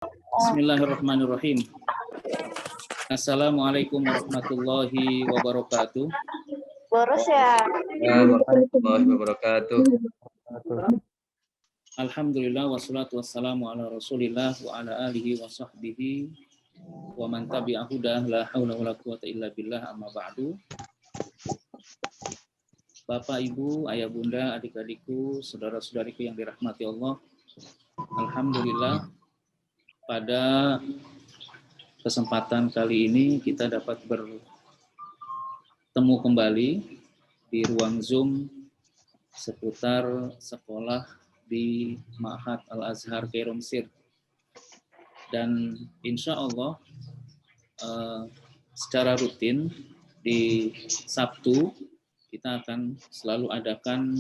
Bismillahirrahmanirrahim. Assalamualaikum warahmatullahi wabarakatuh. Boros ya. Warahmatullahi wabarakatuh. Alhamdulillah wassalatu wassalamu ala Rasulillah wa ala alihi wa sahbihi wa man tabi'ahu dah la haula wala quwata illa billah amma ba'du. Bapak, Ibu, Ayah, Bunda, adik-adikku, saudara-saudariku yang dirahmati Allah. Alhamdulillah pada kesempatan kali ini kita dapat bertemu kembali di ruang Zoom seputar sekolah di Ma'had Al-Azhar Kairo Mesir. Dan insya Allah secara rutin di Sabtu kita akan selalu adakan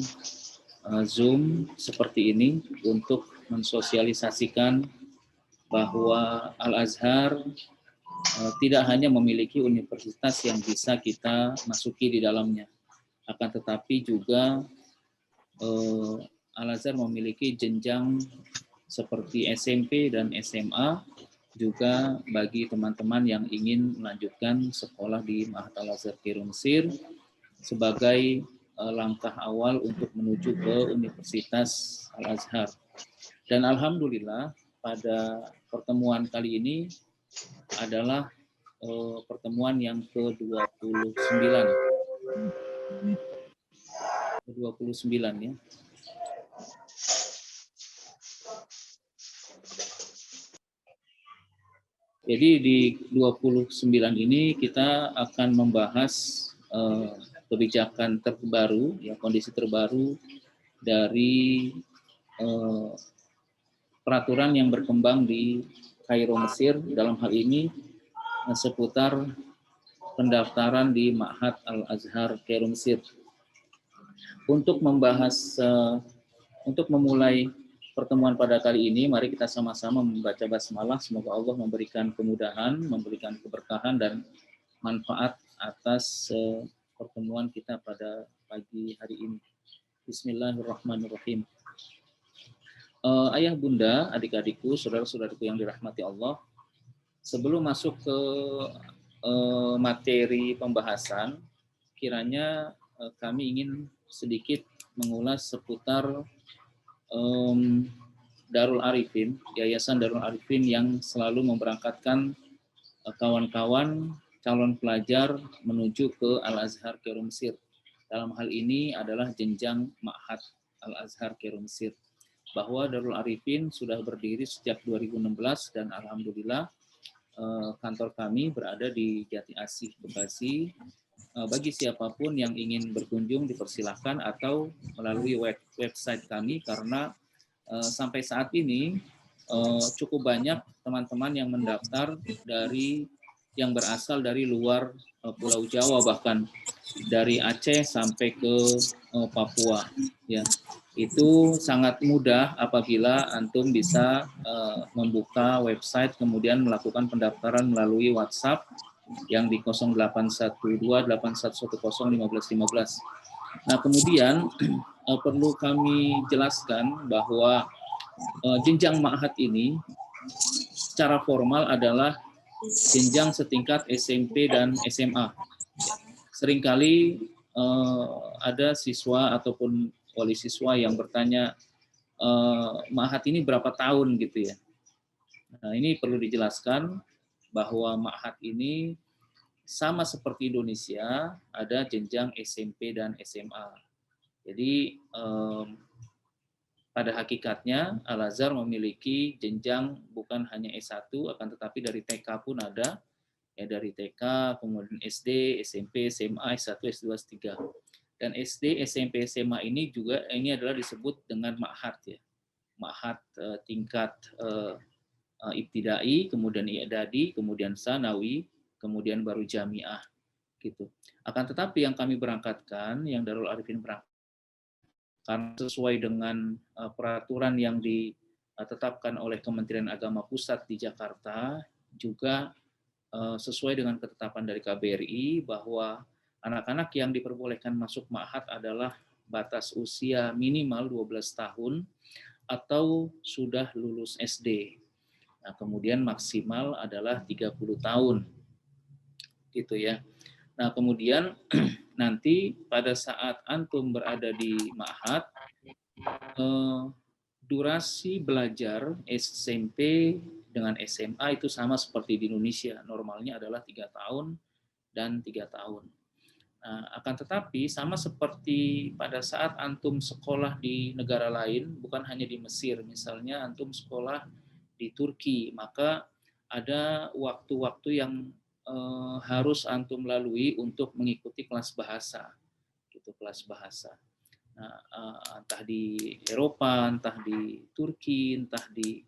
Zoom seperti ini untuk mensosialisasikan bahwa Al-Azhar tidak hanya memiliki universitas yang bisa kita masuki di dalamnya, akan tetapi juga Al-Azhar memiliki jenjang seperti SMP dan SMA juga bagi teman-teman yang ingin melanjutkan sekolah di Ma'had Al-Azhar Kairo Mesir sebagai langkah awal untuk menuju ke Universitas Al-Azhar. Dan alhamdulillah pada pertemuan kali ini adalah pertemuan yang ke-29. Ke-29 ya. Jadi di 29 ini kita akan membahas kebijakan terbaru, ya, kondisi terbaru dari peraturan yang berkembang di Kairo Mesir, dalam hal ini seputar pendaftaran di Ma'had Al-Azhar Kairo Mesir. Untuk membahas, untuk memulai pertemuan pada kali ini, mari kita sama-sama membaca basmalah. Semoga Allah memberikan kemudahan, memberikan keberkahan dan manfaat atas pertemuan kita pada pagi hari ini. Bismillahirrahmanirrahim. Ayah, Bunda, adik-adikku, saudara-saudariku yang dirahmati Allah, sebelum masuk ke materi pembahasan, kiranya kami ingin sedikit mengulas seputar Darul Arifin, Yayasan Darul Arifin yang selalu memberangkatkan kawan-kawan calon pelajar menuju ke Al-Azhar Kairo Mesir. Dalam hal ini adalah jenjang Ma'had Al-Azhar Kairo Mesir. Bahwa Darul Arifin sudah berdiri sejak 2016 dan alhamdulillah kantor kami berada di Jati Asih, Bekasi. Bagi siapapun yang ingin berkunjung dipersilahkan atau melalui website kami karena sampai saat ini cukup banyak teman-teman yang mendaftar dari yang berasal dari luar Pulau Jawa, bahkan dari Aceh sampai ke Papua, ya. Itu sangat mudah apabila antum bisa membuka website kemudian melakukan pendaftaran melalui WhatsApp yang di 0812-8110-1515. Nah, kemudian perlu kami jelaskan bahwa jenjang Ma'had ini secara formal adalah jenjang setingkat SMP dan SMA. Seringkali ada siswa ataupun wali siswa yang bertanya, Ma'had ini berapa tahun gitu ya. Nah, ini perlu dijelaskan bahwa Ma'had ini sama seperti Indonesia, ada jenjang SMP dan SMA. Jadi pada hakikatnya Al-Azhar memiliki jenjang bukan hanya S1, akan tetapi dari TK pun ada, ya, dari TK, kemudian SD, SMP, SMA, S1, S2, S3. Dan SD, SMP, SMA ini juga ini adalah disebut dengan Ma'had, ya. Ma'had tingkat ibtidai, kemudian i'dadi, kemudian sanawi, kemudian baru jamiah gitu. Akan tetapi yang kami berangkatkan, yang Darul Arifin berangkat, karena sesuai dengan peraturan yang ditetapkan oleh Kementerian Agama Pusat di Jakarta, juga sesuai dengan ketetapan dari KBRI bahwa anak-anak yang diperbolehkan masuk Ma'had adalah batas usia minimal 12 tahun atau sudah lulus SD. Nah, kemudian maksimal adalah 30 tahun. Gitu ya. Nah, kemudian nanti pada saat antum berada di ma'had, durasi belajar SMP dengan SMA itu sama seperti di Indonesia. Normalnya adalah 3 tahun dan 3 tahun. Nah, akan tetapi sama seperti pada saat antum sekolah di negara lain, bukan hanya di Mesir, misalnya antum sekolah di Turki, maka ada waktu-waktu yang harus antum lalui untuk mengikuti kelas bahasa, gitu, kelas bahasa. Nah, entah di Eropa, entah di Turki, entah di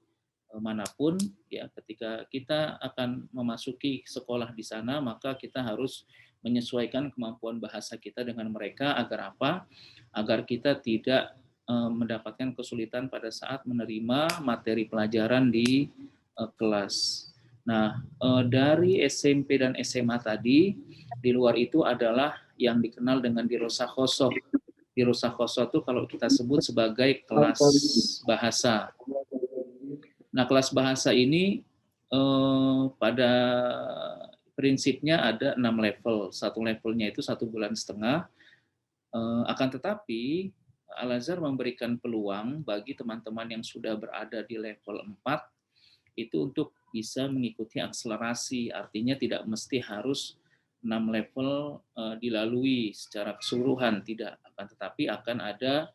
manapun, ya, ketika kita akan memasuki sekolah di sana, maka kita harus menyesuaikan kemampuan bahasa kita dengan mereka agar apa? Agar kita tidak mendapatkan kesulitan pada saat menerima materi pelajaran di kelas. Nah, dari SMP dan SMA tadi, di luar itu adalah yang dikenal dengan dirosah khosoh. Dirosah khosoh itu kalau kita sebut sebagai kelas bahasa. Nah, kelas bahasa ini pada prinsipnya ada 6 level. Satu levelnya itu 1,5 bulan. Akan tetapi Al-Azhar memberikan peluang bagi teman-teman yang sudah berada di level 4 itu untuk bisa mengikuti akselerasi, artinya tidak mesti harus 6 level dilalui secara keseluruhan, tidak, akan tetapi akan ada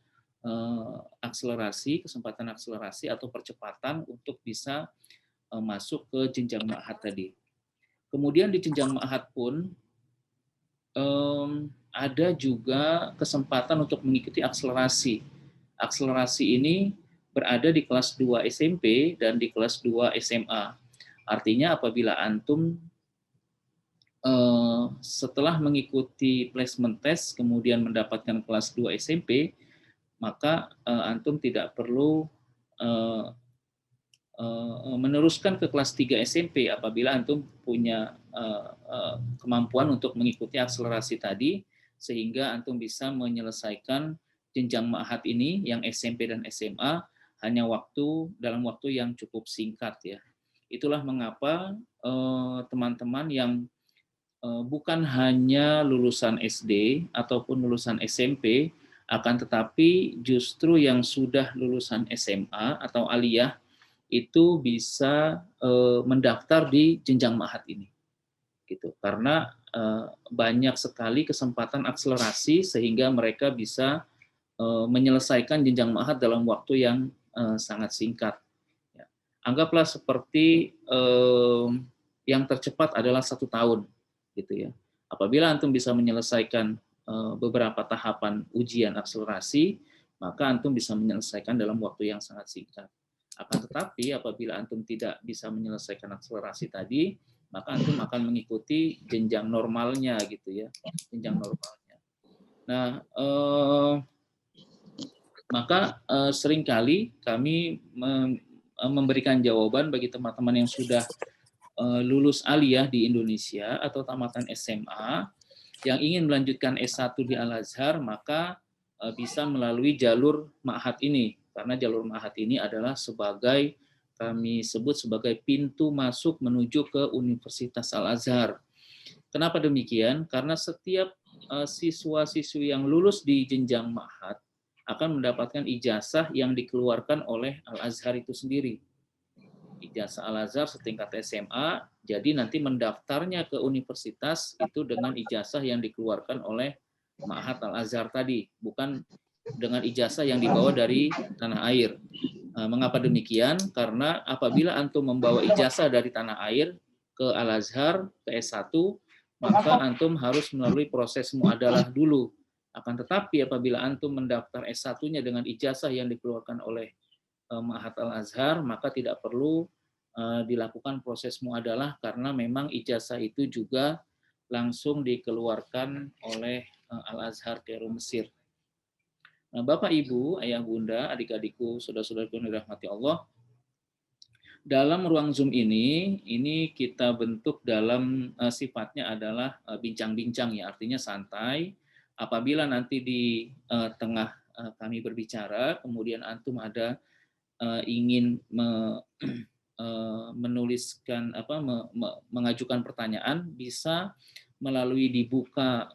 akselerasi, kesempatan akselerasi atau percepatan untuk bisa masuk ke jenjang ma'had tadi. Kemudian di jenjang ma'had pun ada juga kesempatan untuk mengikuti akselerasi. Akselerasi ini berada di kelas 2 SMP dan di kelas 2 SMA. Artinya apabila antum setelah mengikuti placement test kemudian mendapatkan kelas 2 SMP, maka antum tidak perlu meneruskan ke kelas 3 SMP apabila antum punya kemampuan untuk mengikuti akselerasi tadi, sehingga antum bisa menyelesaikan jenjang ma'had ini yang SMP dan SMA hanya dalam waktu yang cukup singkat ya. Itulah mengapa teman-teman yang bukan hanya lulusan SD ataupun lulusan SMP, akan tetapi justru yang sudah lulusan SMA atau aliyah itu bisa mendaftar di jenjang ma'had ini, gitu. Karena banyak sekali kesempatan akselerasi sehingga mereka bisa menyelesaikan jenjang ma'had dalam waktu yang sangat singkat. Ya. Anggaplah seperti yang tercepat adalah 1 tahun, gitu ya. Apabila antum bisa menyelesaikan beberapa tahapan ujian akselerasi, maka antum bisa menyelesaikan dalam waktu yang sangat singkat. Akan tetapi apabila antum tidak bisa menyelesaikan akselerasi tadi, maka antum akan mengikuti jenjang normalnya, gitu ya, jenjang normalnya. Nah, maka seringkali kami memberikan jawaban bagi teman-teman yang sudah lulus aliyah di Indonesia atau tamatan SMA yang ingin melanjutkan S1 di Al-Azhar, maka bisa melalui jalur ma'had ini, karena jalur ma'had ini adalah sebagai, kami sebut sebagai pintu masuk menuju ke Universitas Al-Azhar. Kenapa demikian? Karena setiap siswa-siswi yang lulus di jenjang ma'had akan mendapatkan ijazah yang dikeluarkan oleh Al-Azhar itu sendiri. Ijazah Al-Azhar setingkat SMA, jadi nanti mendaftarnya ke universitas itu dengan ijazah yang dikeluarkan oleh Ma'had Al-Azhar tadi, bukan dengan ijazah yang dibawa dari tanah air. Mengapa demikian? Karena apabila antum membawa ijazah dari tanah air ke Al-Azhar, ke S1, maka antum harus melalui proses muadalah dulu. Akan tetapi apabila antum mendaftar S1-nya dengan ijazah yang dikeluarkan oleh Ma'had Al-Azhar, maka tidak perlu dilakukan proses muadalah karena memang ijazah itu juga langsung dikeluarkan oleh Al-Azhar Kairu Mesir. Nah, Bapak, Ibu, Ayah, Bunda, adik-adikku, saudara-saudaraku yang dirahmati Allah, dalam ruang Zoom ini kita bentuk dalam sifatnya adalah bincang-bincang ya, artinya santai. Apabila nanti di tengah kami berbicara, kemudian antum ada ingin menuliskan mengajukan pertanyaan bisa melalui dibuka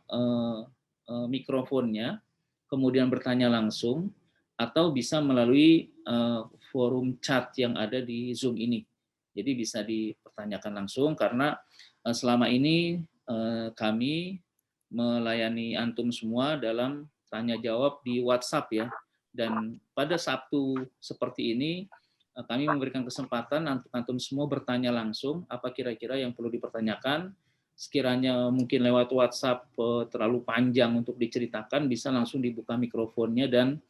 mikrofonnya, kemudian bertanya langsung, atau bisa melalui forum chat yang ada di Zoom ini. Jadi bisa dipertanyakan langsung karena selama ini kami melayani antum semua dalam tanya jawab di WhatsApp ya. Dan pada Sabtu seperti ini kami memberikan kesempatan untuk antum semua bertanya langsung apa kira-kira yang perlu dipertanyakan. Sekiranya mungkin lewat WhatsApp terlalu panjang untuk diceritakan, bisa langsung dibuka mikrofonnya dan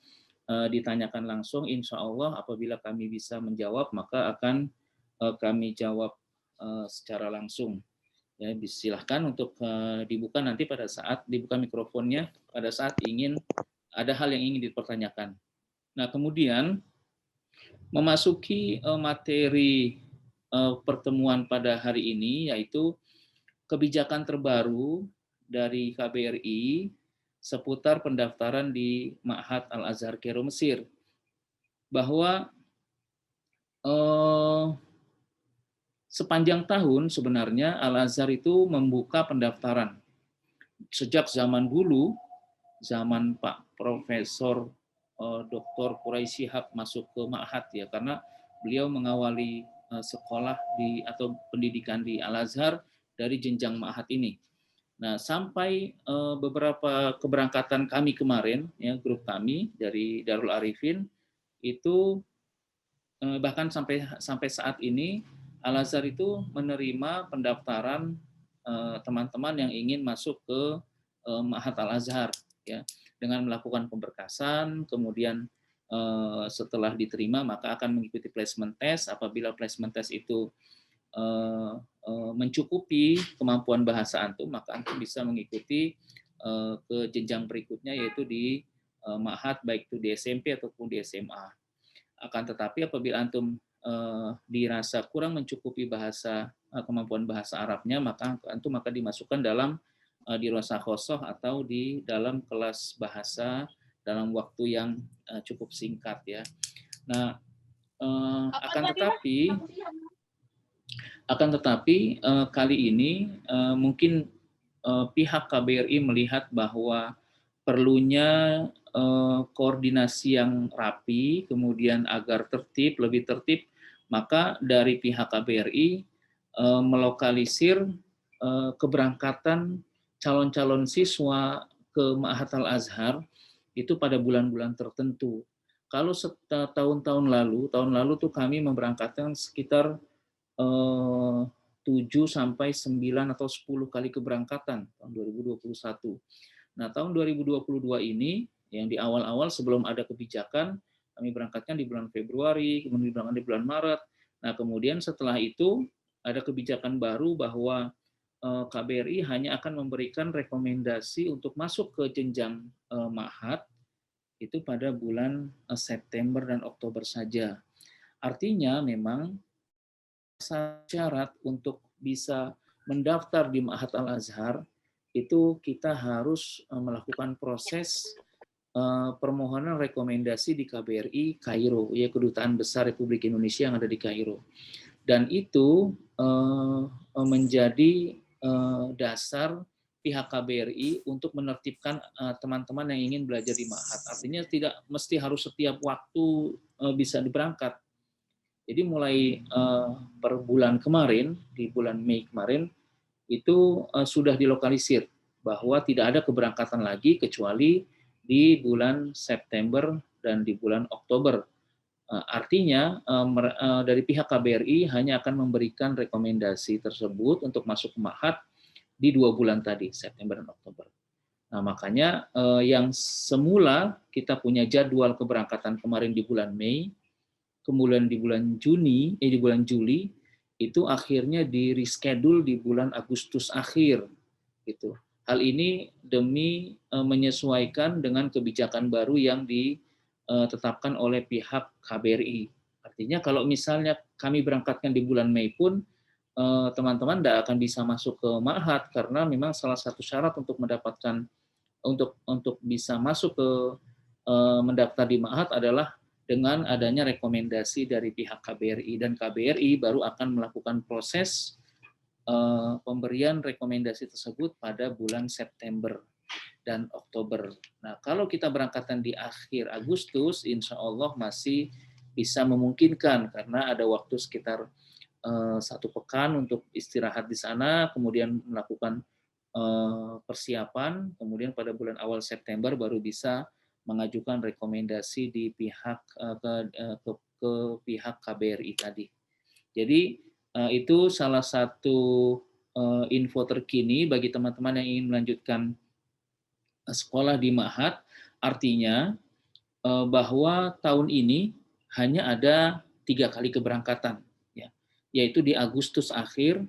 ditanyakan langsung. Insya Allah apabila kami bisa menjawab, maka akan kami jawab secara langsung. Ya, silahkan untuk dibuka nanti pada saat dibuka mikrofonnya, pada saat ingin ada hal yang ingin dipertanyakan. Nah, kemudian memasuki materi pertemuan pada hari ini, yaitu kebijakan terbaru dari KBRI seputar pendaftaran di Ma'had Al-Azhar Kairo Mesir. Bahwa sepanjang tahun sebenarnya Al-Azhar itu membuka pendaftaran. Sejak zaman dulu, zaman Pak Profesor Dr. Quraisy Shihab masuk ke Ma'had ya, karena beliau mengawali sekolah atau pendidikan di Al-Azhar dari jenjang Ma'had ini. Nah, sampai beberapa keberangkatan kami kemarin, ya, grup kami dari Darul Arifin itu bahkan sampai saat ini Al-Azhar itu menerima pendaftaran teman-teman yang ingin masuk ke Ma'had Al-Azhar ya, dengan melakukan pemberkasan, kemudian setelah diterima maka akan mengikuti placement test. Apabila placement test itu mencukupi kemampuan bahasa antum, maka antum bisa mengikuti ke jenjang berikutnya, yaitu di Ma'had, baik itu di SMP ataupun di SMA. Akan tetapi apabila antum dirasa kurang mencukupi kemampuan bahasa Arabnya, maka antum akan dimasukkan dalam dirasa khosoh atau di dalam kelas bahasa dalam waktu yang cukup singkat ya. Nah, akan tetapi kali ini mungkin pihak KBRI melihat bahwa perlunya koordinasi yang rapi, kemudian agar lebih tertib, maka dari pihak KBRI melokalisir keberangkatan calon-calon siswa ke Ma'had Al-Azhar itu pada bulan-bulan tertentu. Kalau tahun lalu tuh kami memberangkatkan sekitar 7 sampai 9 atau 10 kali keberangkatan tahun 2021. Nah, tahun 2022 ini yang di awal-awal sebelum ada kebijakan, kami berangkatkan di bulan Februari, kemudian berangkat di bulan Maret. Nah, kemudian setelah itu ada kebijakan baru bahwa KBRI hanya akan memberikan rekomendasi untuk masuk ke jenjang Ma'had itu pada bulan September dan Oktober saja. Artinya memang syarat untuk bisa mendaftar di Ma'had Al-Azhar itu kita harus melakukan proses permohonan rekomendasi di KBRI Kairo, ya, Kedutaan Besar Republik Indonesia yang ada di Kairo. Dan itu menjadi dasar pihak KBRI untuk menertibkan teman-teman yang ingin belajar di Ma'had. Artinya tidak mesti harus setiap waktu bisa diberangkat. Jadi mulai per bulan kemarin, di bulan Mei kemarin, itu sudah dilokalisir bahwa tidak ada keberangkatan lagi kecuali di bulan September dan di bulan Oktober. Artinya dari pihak KBRI hanya akan memberikan rekomendasi tersebut untuk masuk ke Ma'had di 2 bulan tadi, September dan Oktober. Nah, makanya yang semula kita punya jadwal keberangkatan kemarin di bulan Mei, kemudian di bulan Juli itu akhirnya di reschedule di bulan Agustus akhir gitu. Hal ini demi menyesuaikan dengan kebijakan baru yang ditetapkan oleh pihak KBRI. Artinya kalau misalnya kami berangkatkan di bulan Mei pun teman-teman tidak akan bisa masuk ke Ma'had karena memang salah satu syarat untuk mendapatkan untuk bisa masuk ke mendaftar di Ma'had adalah dengan adanya rekomendasi dari pihak KBRI, dan KBRI baru akan melakukan proses pemberian rekomendasi tersebut pada bulan September dan Oktober. Nah, kalau kita berangkatan di akhir Agustus, insya Allah masih bisa memungkinkan karena ada waktu sekitar 1 pekan untuk istirahat di sana, kemudian melakukan persiapan, kemudian pada bulan awal September baru bisa mengajukan rekomendasi di pihak ke pihak KBRI tadi. Jadi itu salah satu info terkini bagi teman-teman yang ingin melanjutkan sekolah di Ma'had. Artinya bahwa tahun ini hanya ada 3 kali keberangkatan, ya, yaitu di Agustus akhir,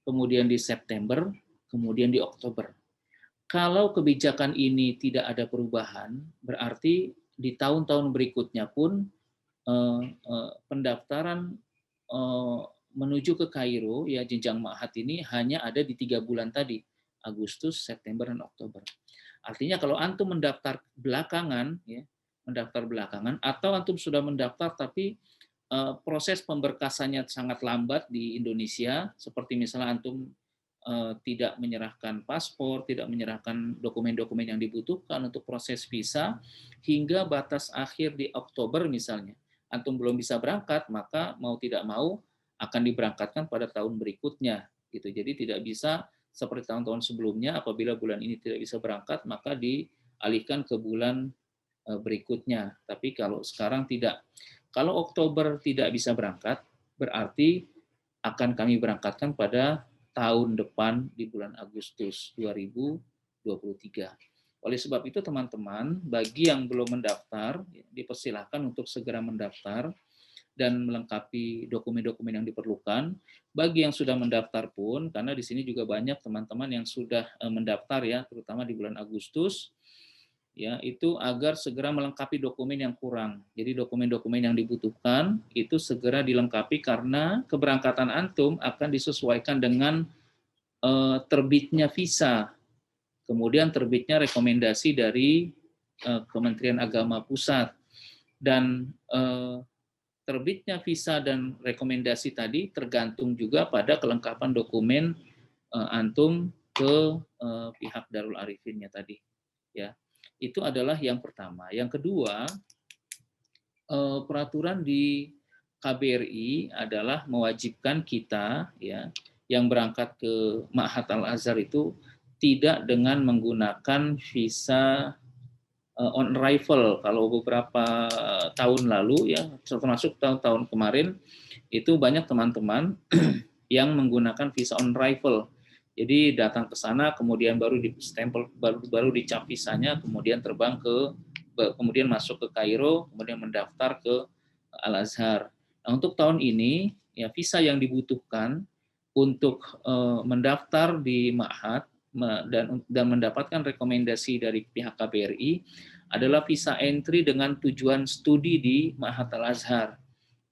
kemudian di September, kemudian di Oktober. Kalau kebijakan ini tidak ada perubahan, berarti di tahun-tahun berikutnya pun pendaftaran menuju ke Kairo, ya, jenjang Ma'had ini hanya ada di 3 bulan tadi, Agustus, September, dan Oktober. Artinya kalau antum mendaftar belakangan, ya, atau antum sudah mendaftar tapi proses pemberkasannya sangat lambat di Indonesia, seperti misalnya antum tidak menyerahkan paspor, tidak menyerahkan dokumen-dokumen yang dibutuhkan untuk proses visa, hingga batas akhir di Oktober misalnya, antum belum bisa berangkat, maka mau tidak mau akan diberangkatkan pada tahun berikutnya, gitu. Jadi tidak bisa seperti tahun-tahun sebelumnya, apabila bulan ini tidak bisa berangkat, maka dialihkan ke bulan berikutnya. Tapi kalau sekarang tidak. Kalau Oktober tidak bisa berangkat, berarti akan kami berangkatkan pada tahun depan di bulan Agustus 2023. Oleh sebab itu teman-teman, bagi yang belum mendaftar, dipersilahkan untuk segera mendaftar dan melengkapi dokumen-dokumen yang diperlukan. Bagi yang sudah mendaftar pun, karena di sini juga banyak teman-teman yang sudah mendaftar, ya, terutama di bulan Agustus, ya, itu agar segera melengkapi dokumen yang kurang. Jadi dokumen-dokumen yang dibutuhkan itu segera dilengkapi, karena keberangkatan antum akan disesuaikan dengan terbitnya visa, kemudian terbitnya rekomendasi dari Kementerian Agama Pusat, dan terbitnya visa dan rekomendasi tadi tergantung juga pada kelengkapan dokumen antum ke pihak Darul Arifinnya tadi, ya. Itu adalah yang pertama. Yang kedua, peraturan di KBRI adalah mewajibkan kita, ya, yang berangkat ke Ma'had Al-Azhar itu tidak dengan menggunakan visa on arrival. Kalau beberapa tahun lalu, ya, termasuk tahun-tahun kemarin, itu banyak teman-teman yang menggunakan visa on arrival. Jadi datang ke sana, kemudian baru di stempel, baru dicap visanya, kemudian terbang kemudian masuk ke Kairo, kemudian mendaftar ke Al-Azhar. Nah, untuk tahun ini, ya, visa yang dibutuhkan untuk mendaftar di Ma'had dan mendapatkan rekomendasi dari pihak KBRI adalah visa entry dengan tujuan studi di Ma'had Al-Azhar.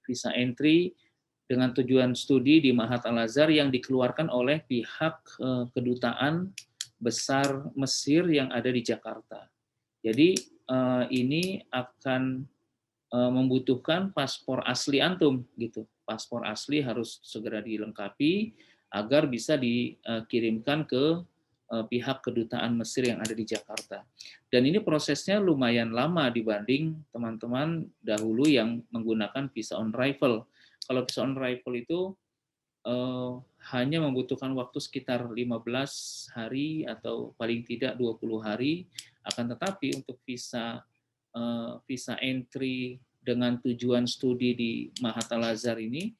Visa entry dengan tujuan studi di Ma'had Al-Azhar yang dikeluarkan oleh pihak Kedutaan Besar Mesir yang ada di Jakarta. Jadi ini akan membutuhkan paspor asli antum, gitu. Paspor asli harus segera dilengkapi agar bisa dikirimkan ke pihak Kedutaan Mesir yang ada di Jakarta. Dan ini prosesnya lumayan lama dibanding teman-teman dahulu yang menggunakan visa on arrival. Kalau visa on arrival itu hanya membutuhkan waktu sekitar 15 hari atau paling tidak 20 hari, akan tetapi untuk visa entry dengan tujuan studi di Ma'had Al-Azhar ini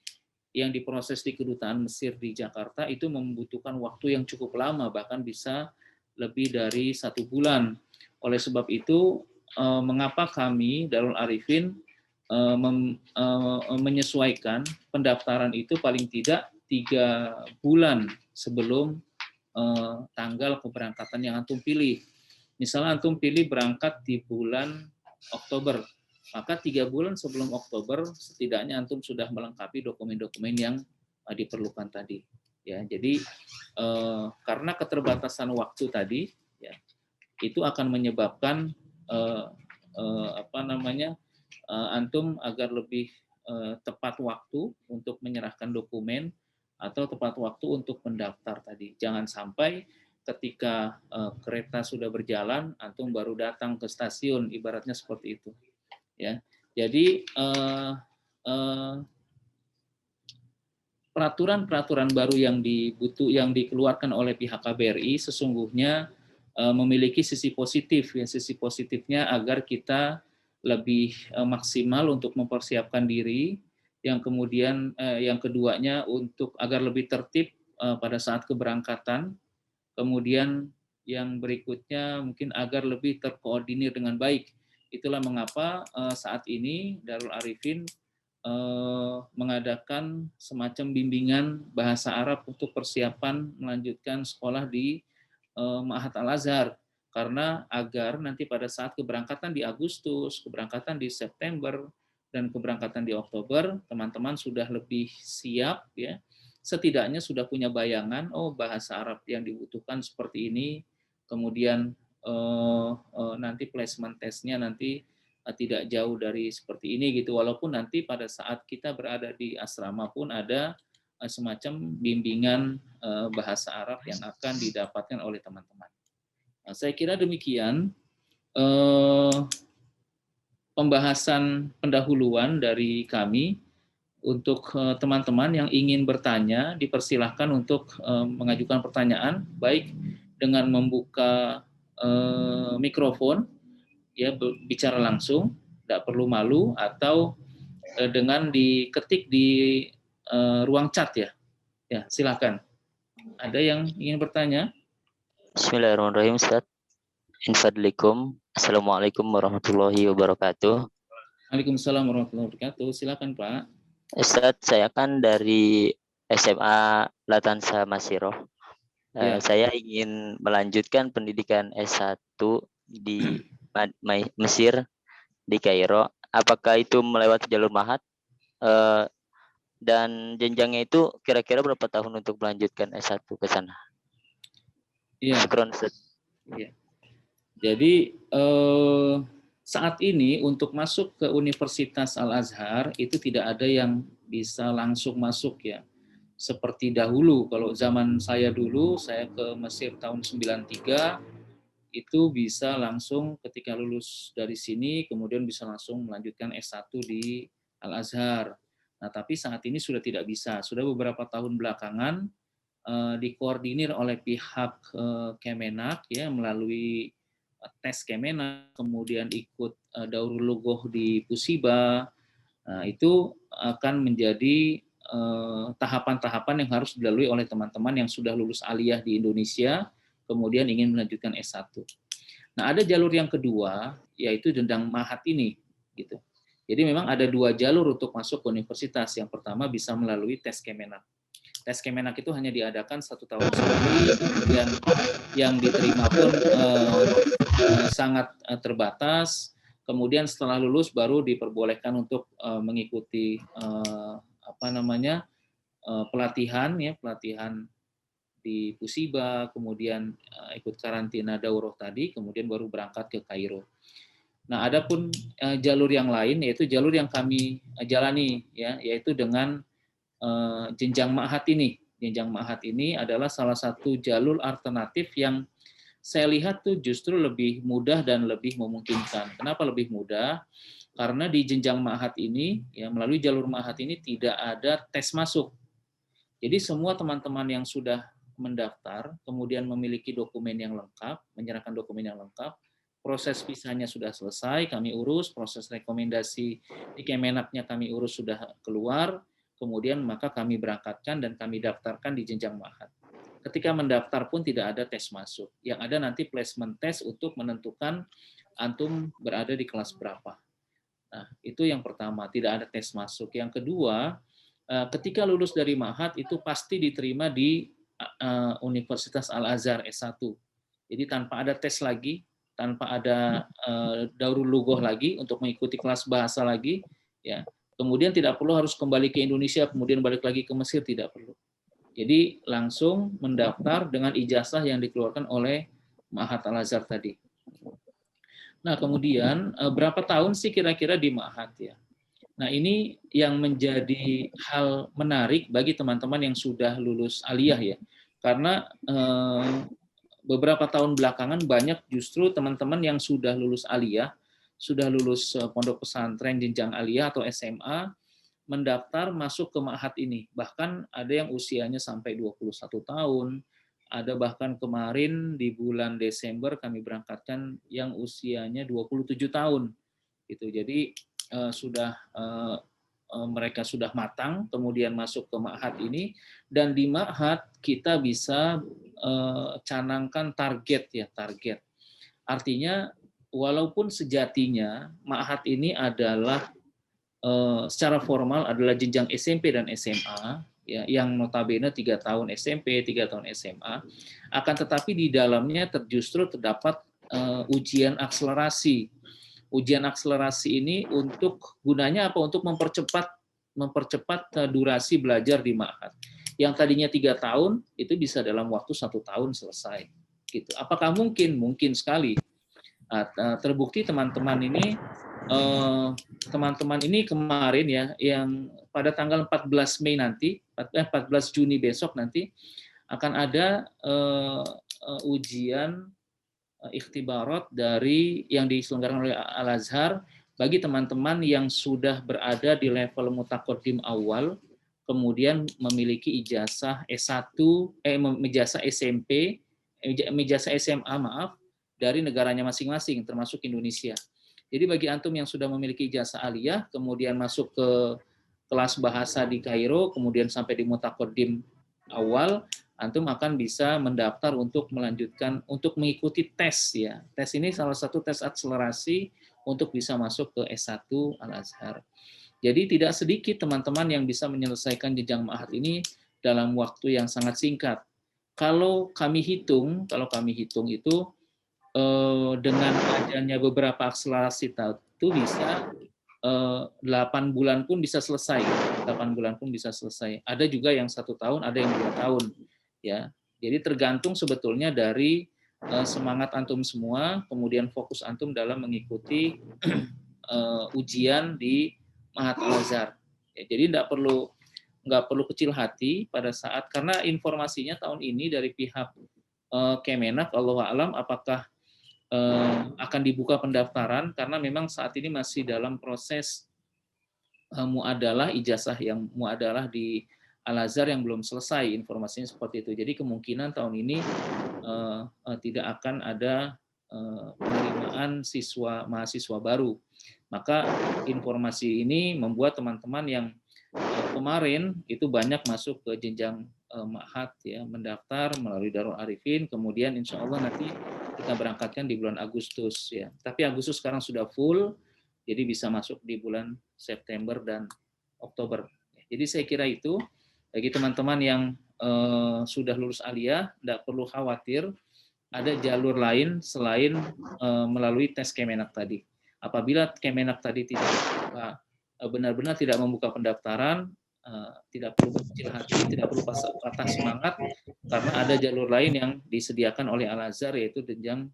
yang diproses di Kedutaan Mesir di Jakarta itu membutuhkan waktu yang cukup lama, bahkan bisa lebih dari 1 bulan. Oleh sebab itu, mengapa kami Darul Arifin menyesuaikan pendaftaran itu paling tidak 3 bulan sebelum tanggal keberangkatan yang antum pilih. Misalnya antum pilih berangkat di bulan Oktober, maka 3 bulan sebelum Oktober setidaknya antum sudah melengkapi dokumen-dokumen yang diperlukan tadi. Ya, jadi karena keterbatasan waktu tadi, ya, itu akan menyebabkan antum agar lebih tepat waktu untuk menyerahkan dokumen atau tepat waktu untuk mendaftar tadi. Jangan sampai ketika kereta sudah berjalan, antum baru datang ke stasiun, ibaratnya seperti itu. Ya, jadi peraturan-peraturan baru yang dikeluarkan oleh pihak KBRI sesungguhnya memiliki sisi positif. Ya, sisi positifnya agar kita lebih maksimal untuk mempersiapkan diri. Yang kemudian yang keduanya untuk agar lebih tertib pada saat keberangkatan. Kemudian yang berikutnya mungkin agar lebih terkoordinir dengan baik. Itulah mengapa saat ini Darul Arifin mengadakan semacam bimbingan bahasa Arab untuk persiapan melanjutkan sekolah di Ma'had Al-Azhar, karena agar nanti pada saat keberangkatan di Agustus, keberangkatan di September, dan keberangkatan di Oktober, teman-teman sudah lebih siap, ya, setidaknya sudah punya bayangan, oh bahasa Arab yang dibutuhkan seperti ini, kemudian nanti placement testnya nanti tidak jauh dari seperti ini gitu, walaupun nanti pada saat kita berada di asrama pun ada semacam bimbingan bahasa Arab yang akan didapatkan oleh teman-teman. Nah, saya kira demikian pembahasan pendahuluan dari kami. Untuk teman-teman yang ingin bertanya, dipersilahkan untuk mengajukan pertanyaan, baik dengan membuka mikrofon, ya, bicara langsung, tidak perlu malu, atau dengan diketik di ruang chat, ya. Ya, silakan. Ada yang ingin bertanya? Bismillahirrahmanirrahim, Ustaz. Infadlikum. Assalamualaikum warahmatullahi wabarakatuh. Waalaikumsalam warahmatullahi wabarakatuh. Silakan, Pak. Ustaz, saya kan dari SMA Latansa Masiroh. Ya. Saya ingin melanjutkan pendidikan S1 di Mesir, di Kairo. Apakah itu melewati jalur Ma'had? Dan jenjangnya itu kira-kira berapa tahun untuk melanjutkan S1 ke sana? Iya. Syukron, Ustaz. Ya. Jadi saat ini untuk masuk ke Universitas Al-Azhar itu tidak ada yang bisa langsung masuk, ya. Seperti dahulu, kalau zaman saya dulu, saya ke Mesir tahun 93, itu bisa langsung ketika lulus dari sini, kemudian bisa langsung melanjutkan S1 di Al-Azhar. Nah, tapi saat ini sudah tidak bisa. Sudah beberapa tahun belakangan dikoordinir oleh pihak Kemenak, ya, melalui tes Kemenak, kemudian ikut Daurul Lugoh di Pusiba. Nah, itu akan menjadi tahapan-tahapan yang harus dilalui oleh teman-teman yang sudah lulus aliyah di Indonesia, kemudian ingin melanjutkan S1. Nah, ada jalur yang kedua, yaitu jenjang Ma'had ini, gitu. Jadi memang ada dua jalur untuk masuk ke universitas. Yang pertama bisa melalui tes Kemenak. Tes Kemenak itu hanya diadakan 1 tahun sekali, kemudian yang diterima pun sangat terbatas. Kemudian setelah lulus baru diperbolehkan untuk mengikuti pelatihan, ya, pelatihan di Pusiba, kemudian ikut karantina daurah tadi, kemudian baru berangkat ke Kairo. Nah, adapun jalur yang lain, yaitu jalur yang kami jalani, ya, yaitu dengan jenjang Ma'had ini. Jenjang Ma'had ini adalah salah satu jalur alternatif yang saya lihat tuh justru lebih mudah dan lebih memungkinkan. Kenapa lebih mudah? Karena di jenjang Ma'had ini, ya, melalui jalur Ma'had ini tidak ada tes masuk. Jadi semua teman-teman yang sudah mendaftar, kemudian memiliki dokumen yang lengkap, menyerahkan dokumen yang lengkap, proses visanya sudah selesai, kami urus, proses rekomendasi di Kemenaknya kami urus sudah keluar, kemudian maka kami berangkatkan dan kami daftarkan di jenjang Ma'had. Ketika mendaftar pun tidak ada tes masuk. Yang ada nanti placement test untuk menentukan antum berada di kelas berapa. Nah, itu yang pertama, tidak ada tes masuk. Yang kedua, ketika lulus dari Ma'had itu pasti diterima di Universitas Al-Azhar S1. Jadi tanpa ada tes lagi, tanpa ada Daurul Lugoh lagi untuk mengikuti kelas bahasa lagi, ya. Kemudian tidak perlu harus kembali ke Indonesia, kemudian balik lagi ke Mesir, tidak perlu. Jadi langsung mendaftar dengan ijazah yang dikeluarkan oleh Ma'had Al-Azhar tadi. Nah, kemudian berapa tahun sih kira-kira di Ma'had ya? Nah, ini yang menjadi hal menarik bagi teman-teman yang sudah lulus aliyah ya. Karena beberapa tahun belakangan banyak justru teman-teman yang sudah lulus aliyah, sudah lulus pondok pesantren jenjang aliyah atau SMA, mendaftar masuk ke Ma'had ini. Bahkan ada yang usianya sampai 21 tahun, ada bahkan kemarin di bulan Desember kami berangkatkan yang usianya 27 tahun. Gitu. Jadi mereka sudah matang, kemudian masuk ke Ma'had ini, dan di Ma'had kita bisa canangkan target ya, target. Artinya walaupun sejatinya Ma'had ini adalah secara formal adalah jenjang SMP dan SMA, ya, yang notabene 3 tahun SMP, 3 tahun SMA, akan tetapi di dalamnya justru terdapat ujian akselerasi. Ujian akselerasi ini untuk gunanya apa? Untuk mempercepat durasi belajar di Ma'had. Yang tadinya 3 tahun itu bisa dalam waktu 1 tahun selesai. Gitu. Apakah mungkin? Mungkin sekali. Terbukti teman-teman ini kemarin ya, yang pada tanggal 14 Mei nanti, 14 Juni besok nanti akan ada ujian ikhtibarat dari yang diselenggarakan oleh Al-Azhar bagi teman-teman yang sudah berada di level mutaqaddim awal, kemudian memiliki ijazah S1, ijazah SMP, ijazah SMA maaf, dari negaranya masing-masing termasuk Indonesia. Jadi bagi antum yang sudah memiliki ijazah aliyah, kemudian masuk ke kelas bahasa di Kairo, kemudian sampai di mutaqaddim awal, antum akan bisa mendaftar untuk melanjutkan, untuk mengikuti tes ya. Tes ini salah satu tes akselerasi untuk bisa masuk ke S1 Al-Azhar. Jadi tidak sedikit teman-teman yang bisa menyelesaikan jenjang Ma'had ini dalam waktu yang sangat singkat. Kalau kami hitung itu dengan adanya beberapa akselerasi itu bisa 8 bulan pun bisa selesai. 8 bulan pun bisa selesai. Ada juga yang 1 tahun, ada yang 2 tahun. Ya, jadi tergantung sebetulnya dari semangat antum semua, kemudian fokus antum dalam mengikuti ujian di Ma'had Al-Azhar. Ya, jadi nggak perlu kecil hati pada saat, karena informasinya tahun ini dari pihak Kemenak, Allahu a'lam apakah akan dibuka pendaftaran, karena memang saat ini masih dalam proses muadalah ijazah yang muadalah di Al-Azhar yang belum selesai, informasinya seperti itu. Jadi kemungkinan tahun ini tidak akan ada penerimaan mahasiswa baru. Maka informasi ini membuat teman-teman yang kemarin itu banyak masuk ke jenjang Ma'had ya, mendaftar melalui Darul Arifin, kemudian insya Allah nanti kita berangkatkan di bulan Agustus ya. Tapi Agustus sekarang sudah full, jadi bisa masuk di bulan September dan Oktober. Jadi saya kira itu bagi teman-teman yang sudah lulus aliyah, tidak perlu khawatir, ada jalur lain selain melalui tes Kemenak tadi. Apabila Kemenak tadi tidak benar-benar tidak membuka pendaftaran, tidak perlu kecil hati, tidak perlu patah semangat, karena ada jalur lain yang disediakan oleh Al-Azhar, yaitu jenjang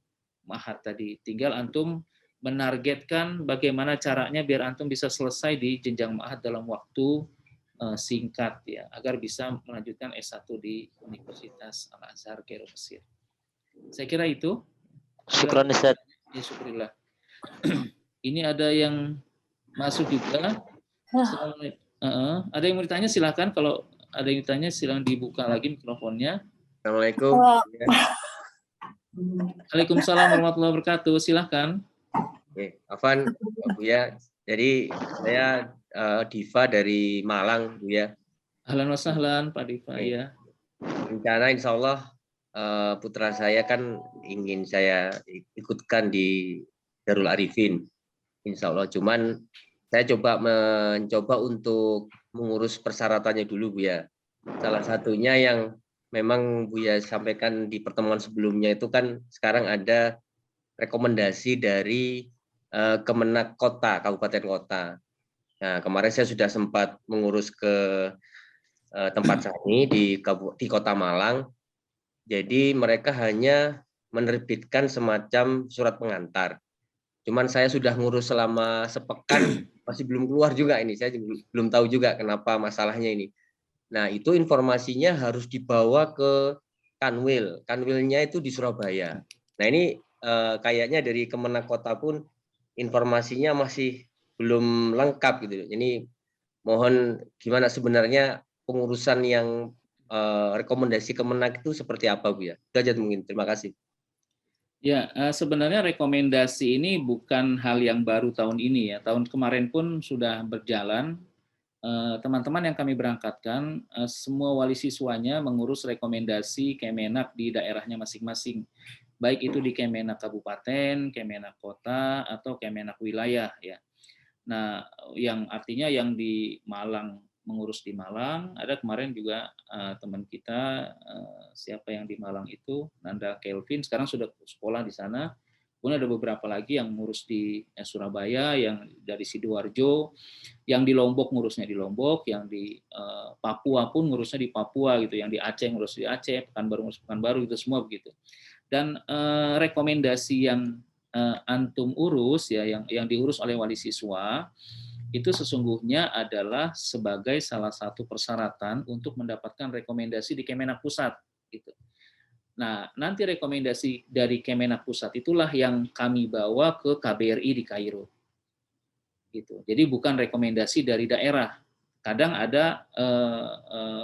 Ma'had tadi. Tinggal antum menargetkan bagaimana caranya biar antum bisa selesai di jenjang Ma'had dalam waktu singkat ya, agar bisa melanjutkan S1 di Universitas Al-Azhar Kairo Mesir. Saya kira itu. Syukran Ustaz. Ya, syukurillah. Ini ada yang masuk juga. Ada yang mau ditanya silakan, kalau ada yang ditanya silakan dibuka lagi mikrofonnya. Assalamualaikum. Waalaikumsalam warahmatullahi wabarakatuh. Silakan. Oke, Afan, Bu ya. Jadi saya Diva dari Malang, Bu ya. Ahlan wa sahlan Pak Diva ya. Rencana insya Allah putra saya kan ingin saya ikutkan di Darul Arifin, insya Allah. Cuman saya mencoba untuk mengurus persyaratannya dulu, Bu ya. Salah satunya yang memang Bu ya sampaikan di pertemuan sebelumnya itu kan sekarang ada rekomendasi dari Kemenak Kota, Kabupaten Kota. Nah, kemarin saya sudah sempat mengurus ke tempat saya di Kota Malang. Jadi mereka hanya menerbitkan semacam surat pengantar. Cuman saya sudah ngurus selama sepekan, masih belum keluar juga ini. Saya belum tahu juga kenapa masalahnya ini. Nah, itu informasinya harus dibawa ke Kanwil. Kanwilnya itu di Surabaya. Nah, ini kayaknya dari Kemenak Kota pun informasinya masih belum lengkap gitu. Ini mohon gimana sebenarnya pengurusan yang rekomendasi Kemenak itu seperti apa, Bu ya? Itu aja mungkin. Terima kasih. Ya, sebenarnya rekomendasi ini bukan hal yang baru tahun ini ya. Tahun kemarin pun sudah berjalan. Teman-teman yang kami berangkatkan, semua wali siswanya mengurus rekomendasi Kemenak di daerahnya masing-masing. Baik itu di Kemenak Kabupaten, Kemenak Kota, atau Kemenak Wilayah ya. Nah, yang artinya yang di Malang mengurus di Malang, ada kemarin juga teman kita siapa yang di Malang itu, Nanda Kelvin, sekarang sudah sekolah di sana. Kemudian ada beberapa lagi yang ngurus di Surabaya, yang dari Sidoarjo, yang di Lombok ngurusnya di Lombok, yang di Papua pun ngurusnya di Papua gitu, yang di Aceh ngurus di Aceh, Pekanbaru ngurus Pekanbaru, itu semua begitu. Dan rekomendasi yang antum urus ya, yang diurus oleh wali siswa itu sesungguhnya adalah sebagai salah satu persyaratan untuk mendapatkan rekomendasi di Kemenak Pusat gitu. Nah, nanti rekomendasi dari Kemenak Pusat itulah yang kami bawa ke KBRI di Kairo. Gitu. Jadi bukan rekomendasi dari daerah. Kadang ada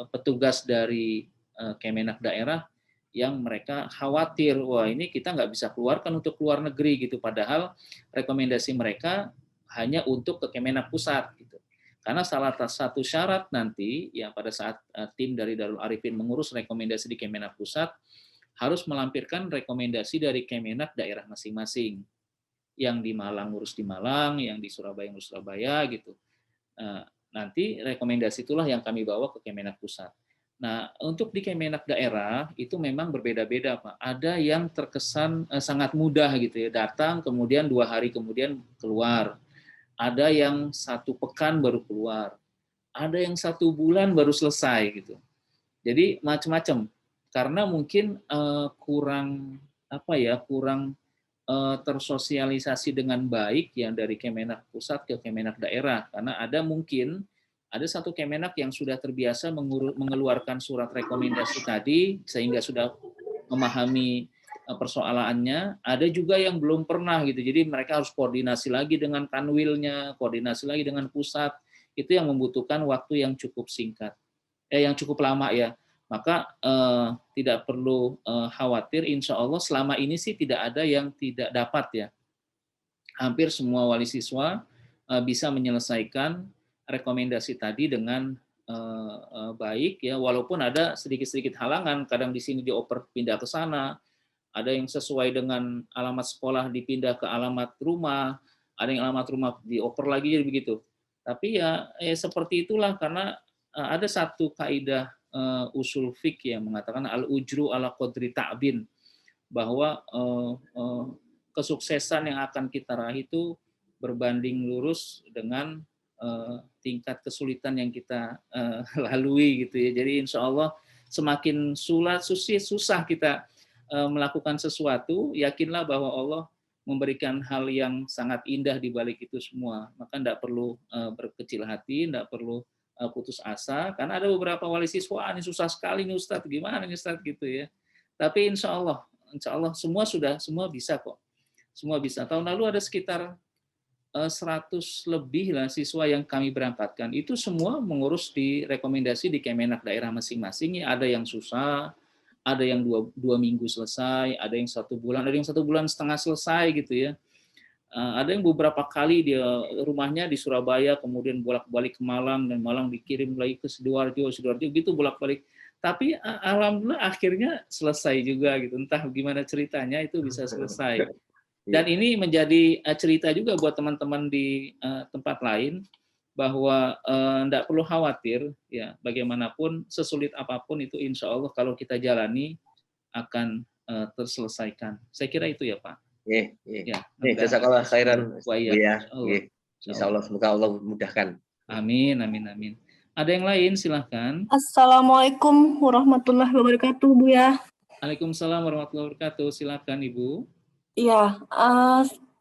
petugas dari Kemenak daerah yang mereka khawatir, wah ini kita nggak bisa keluarkan untuk keluar negeri gitu, padahal rekomendasi mereka hanya untuk ke Kemenak Pusat gitu. Karena salah satu syarat nanti yang pada saat tim dari Darul Arifin mengurus rekomendasi di Kemenak Pusat harus melampirkan rekomendasi dari Kemenak daerah masing-masing. Yang di Malang ngurus di Malang, yang di Surabaya ngurus Surabaya gitu. Nanti rekomendasi itulah yang kami bawa ke Kemenak Pusat. Nah, untuk di Kemenak daerah itu memang berbeda-beda, Pak. Ada yang terkesan sangat mudah gitu ya, datang kemudian 2 hari kemudian keluar. Ada yang 1 pekan baru keluar. Ada yang 1 bulan baru selesai gitu. Jadi macam-macam. Karena mungkin kurang tersosialisasi dengan baik yang dari Kemenak Pusat ke Kemenak daerah. Karena ada satu Kemenak yang sudah terbiasa mengeluarkan surat rekomendasi tadi sehingga sudah memahami persoalannya. Ada juga yang belum pernah gitu. Jadi mereka harus koordinasi lagi dengan kanwilnya, koordinasi lagi dengan pusat. Itu yang membutuhkan waktu yang cukup singkat. Yang cukup lama ya. Maka tidak perlu khawatir, insya Allah selama ini sih tidak ada yang tidak dapat ya. Hampir semua wali siswa bisa menyelesaikan rekomendasi tadi dengan baik ya, walaupun ada sedikit-sedikit halangan, kadang di sini dioper pindah ke sana, ada yang sesuai dengan alamat sekolah dipindah ke alamat rumah, ada yang alamat rumah dioper lagi, jadi begitu. Tapi ya seperti itulah, karena ada satu kaidah usul fikih yang mengatakan al-ujru ala qadri ta'bin, bahwa kesuksesan yang akan kita raih itu berbanding lurus dengan tingkat kesulitan yang kita lalui gitu ya. Jadi insya Allah semakin susah kita melakukan sesuatu, yakinlah bahwa Allah memberikan hal yang sangat indah di balik itu semua. Maka tidak perlu berkecil hati, tidak perlu putus asa, karena ada beberapa wali siswa, ini susah sekali nih Ustadz, gimana nih Ustadz gitu ya. Tapi insya Allah semua bisa kok. Semua bisa. Tahun lalu ada sekitar 100 lebih lah siswa yang kami berangkatkan. Itu semua mengurus di rekomendasi di Kemenak daerah masing-masing. Ya, ada yang susah, ada yang 2 minggu selesai, ada yang 1 bulan, ada yang 1 bulan setengah selesai gitu ya. Ada yang beberapa kali dia rumahnya di Surabaya, kemudian bolak-balik ke Malang, dan Malang dikirim lagi ke Sidoarjo gitu bolak-balik. Tapi alhamdulillah akhirnya selesai juga gitu. Entah gimana ceritanya itu bisa selesai. Dan ini menjadi cerita juga buat teman-teman di tempat lain, bahwa tidak perlu khawatir ya, bagaimanapun sesulit apapun itu insya Allah kalau kita jalani akan terselesaikan. Saya kira itu ya Pak. Ya, jazakallah khairan. Ya, insya Allah semoga Allah mudahkan. Amin, amin, amin. Ada yang lain silahkan. Assalamualaikum warahmatullahi wabarakatuh Bu ya. Waalaikumsalam warahmatullahi wabarakatuh. Silakan Ibu. Iya,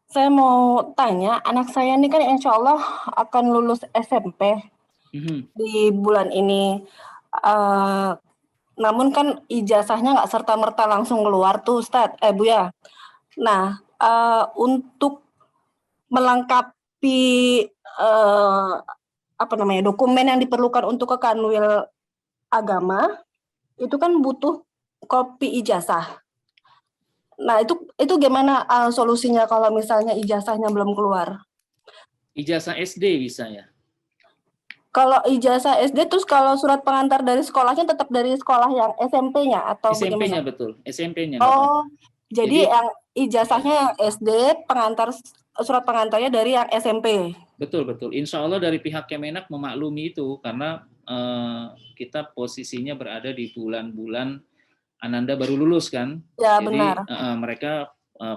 Saya mau tanya, anak saya ini kan insya Allah akan lulus SMP di bulan ini. Namun kan ijazahnya nggak serta-merta langsung keluar tuh, Ustadz, Buya. Nah, untuk melengkapi dokumen yang diperlukan untuk ke Kanwil Agama, itu kan butuh kopi ijazah. Nah, itu gimana solusinya kalau misalnya ijazahnya belum keluar? Ijazah SD bisa ya? Kalau ijazah SD, terus kalau surat pengantar dari sekolahnya tetap dari sekolah yang SMP-nya atau SMP-nya bagaimana? betul, SMP-nya. Oh, jadi Jadi yang ijazahnya yang SD, surat pengantarnya dari yang SMP. betul. Insya Allah dari pihak Kemenak memaklumi itu karena kita posisinya berada di bulan-bulan Ananda baru lulus kan. Ya, Jadi benar. mereka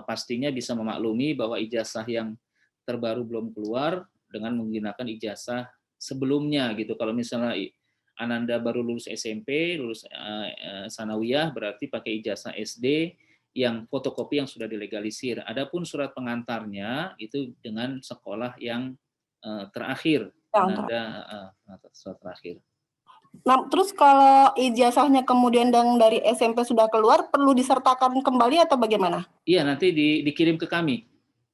pastinya bisa memaklumi bahwa ijazah yang terbaru belum keluar dengan menggunakan ijazah sebelumnya gitu. Kalau misalnya Ananda baru lulus SMP, lulus sanawiyah, berarti pakai ijazah SD yang fotokopi yang sudah dilegalisir. Adapun surat pengantarnya itu dengan sekolah yang terakhir, Ananda surat terakhir. Nah, terus kalau ijazahnya kemudian yang dari SMP sudah keluar, perlu disertakan kembali atau bagaimana? Iya, nanti dikirim ke kami.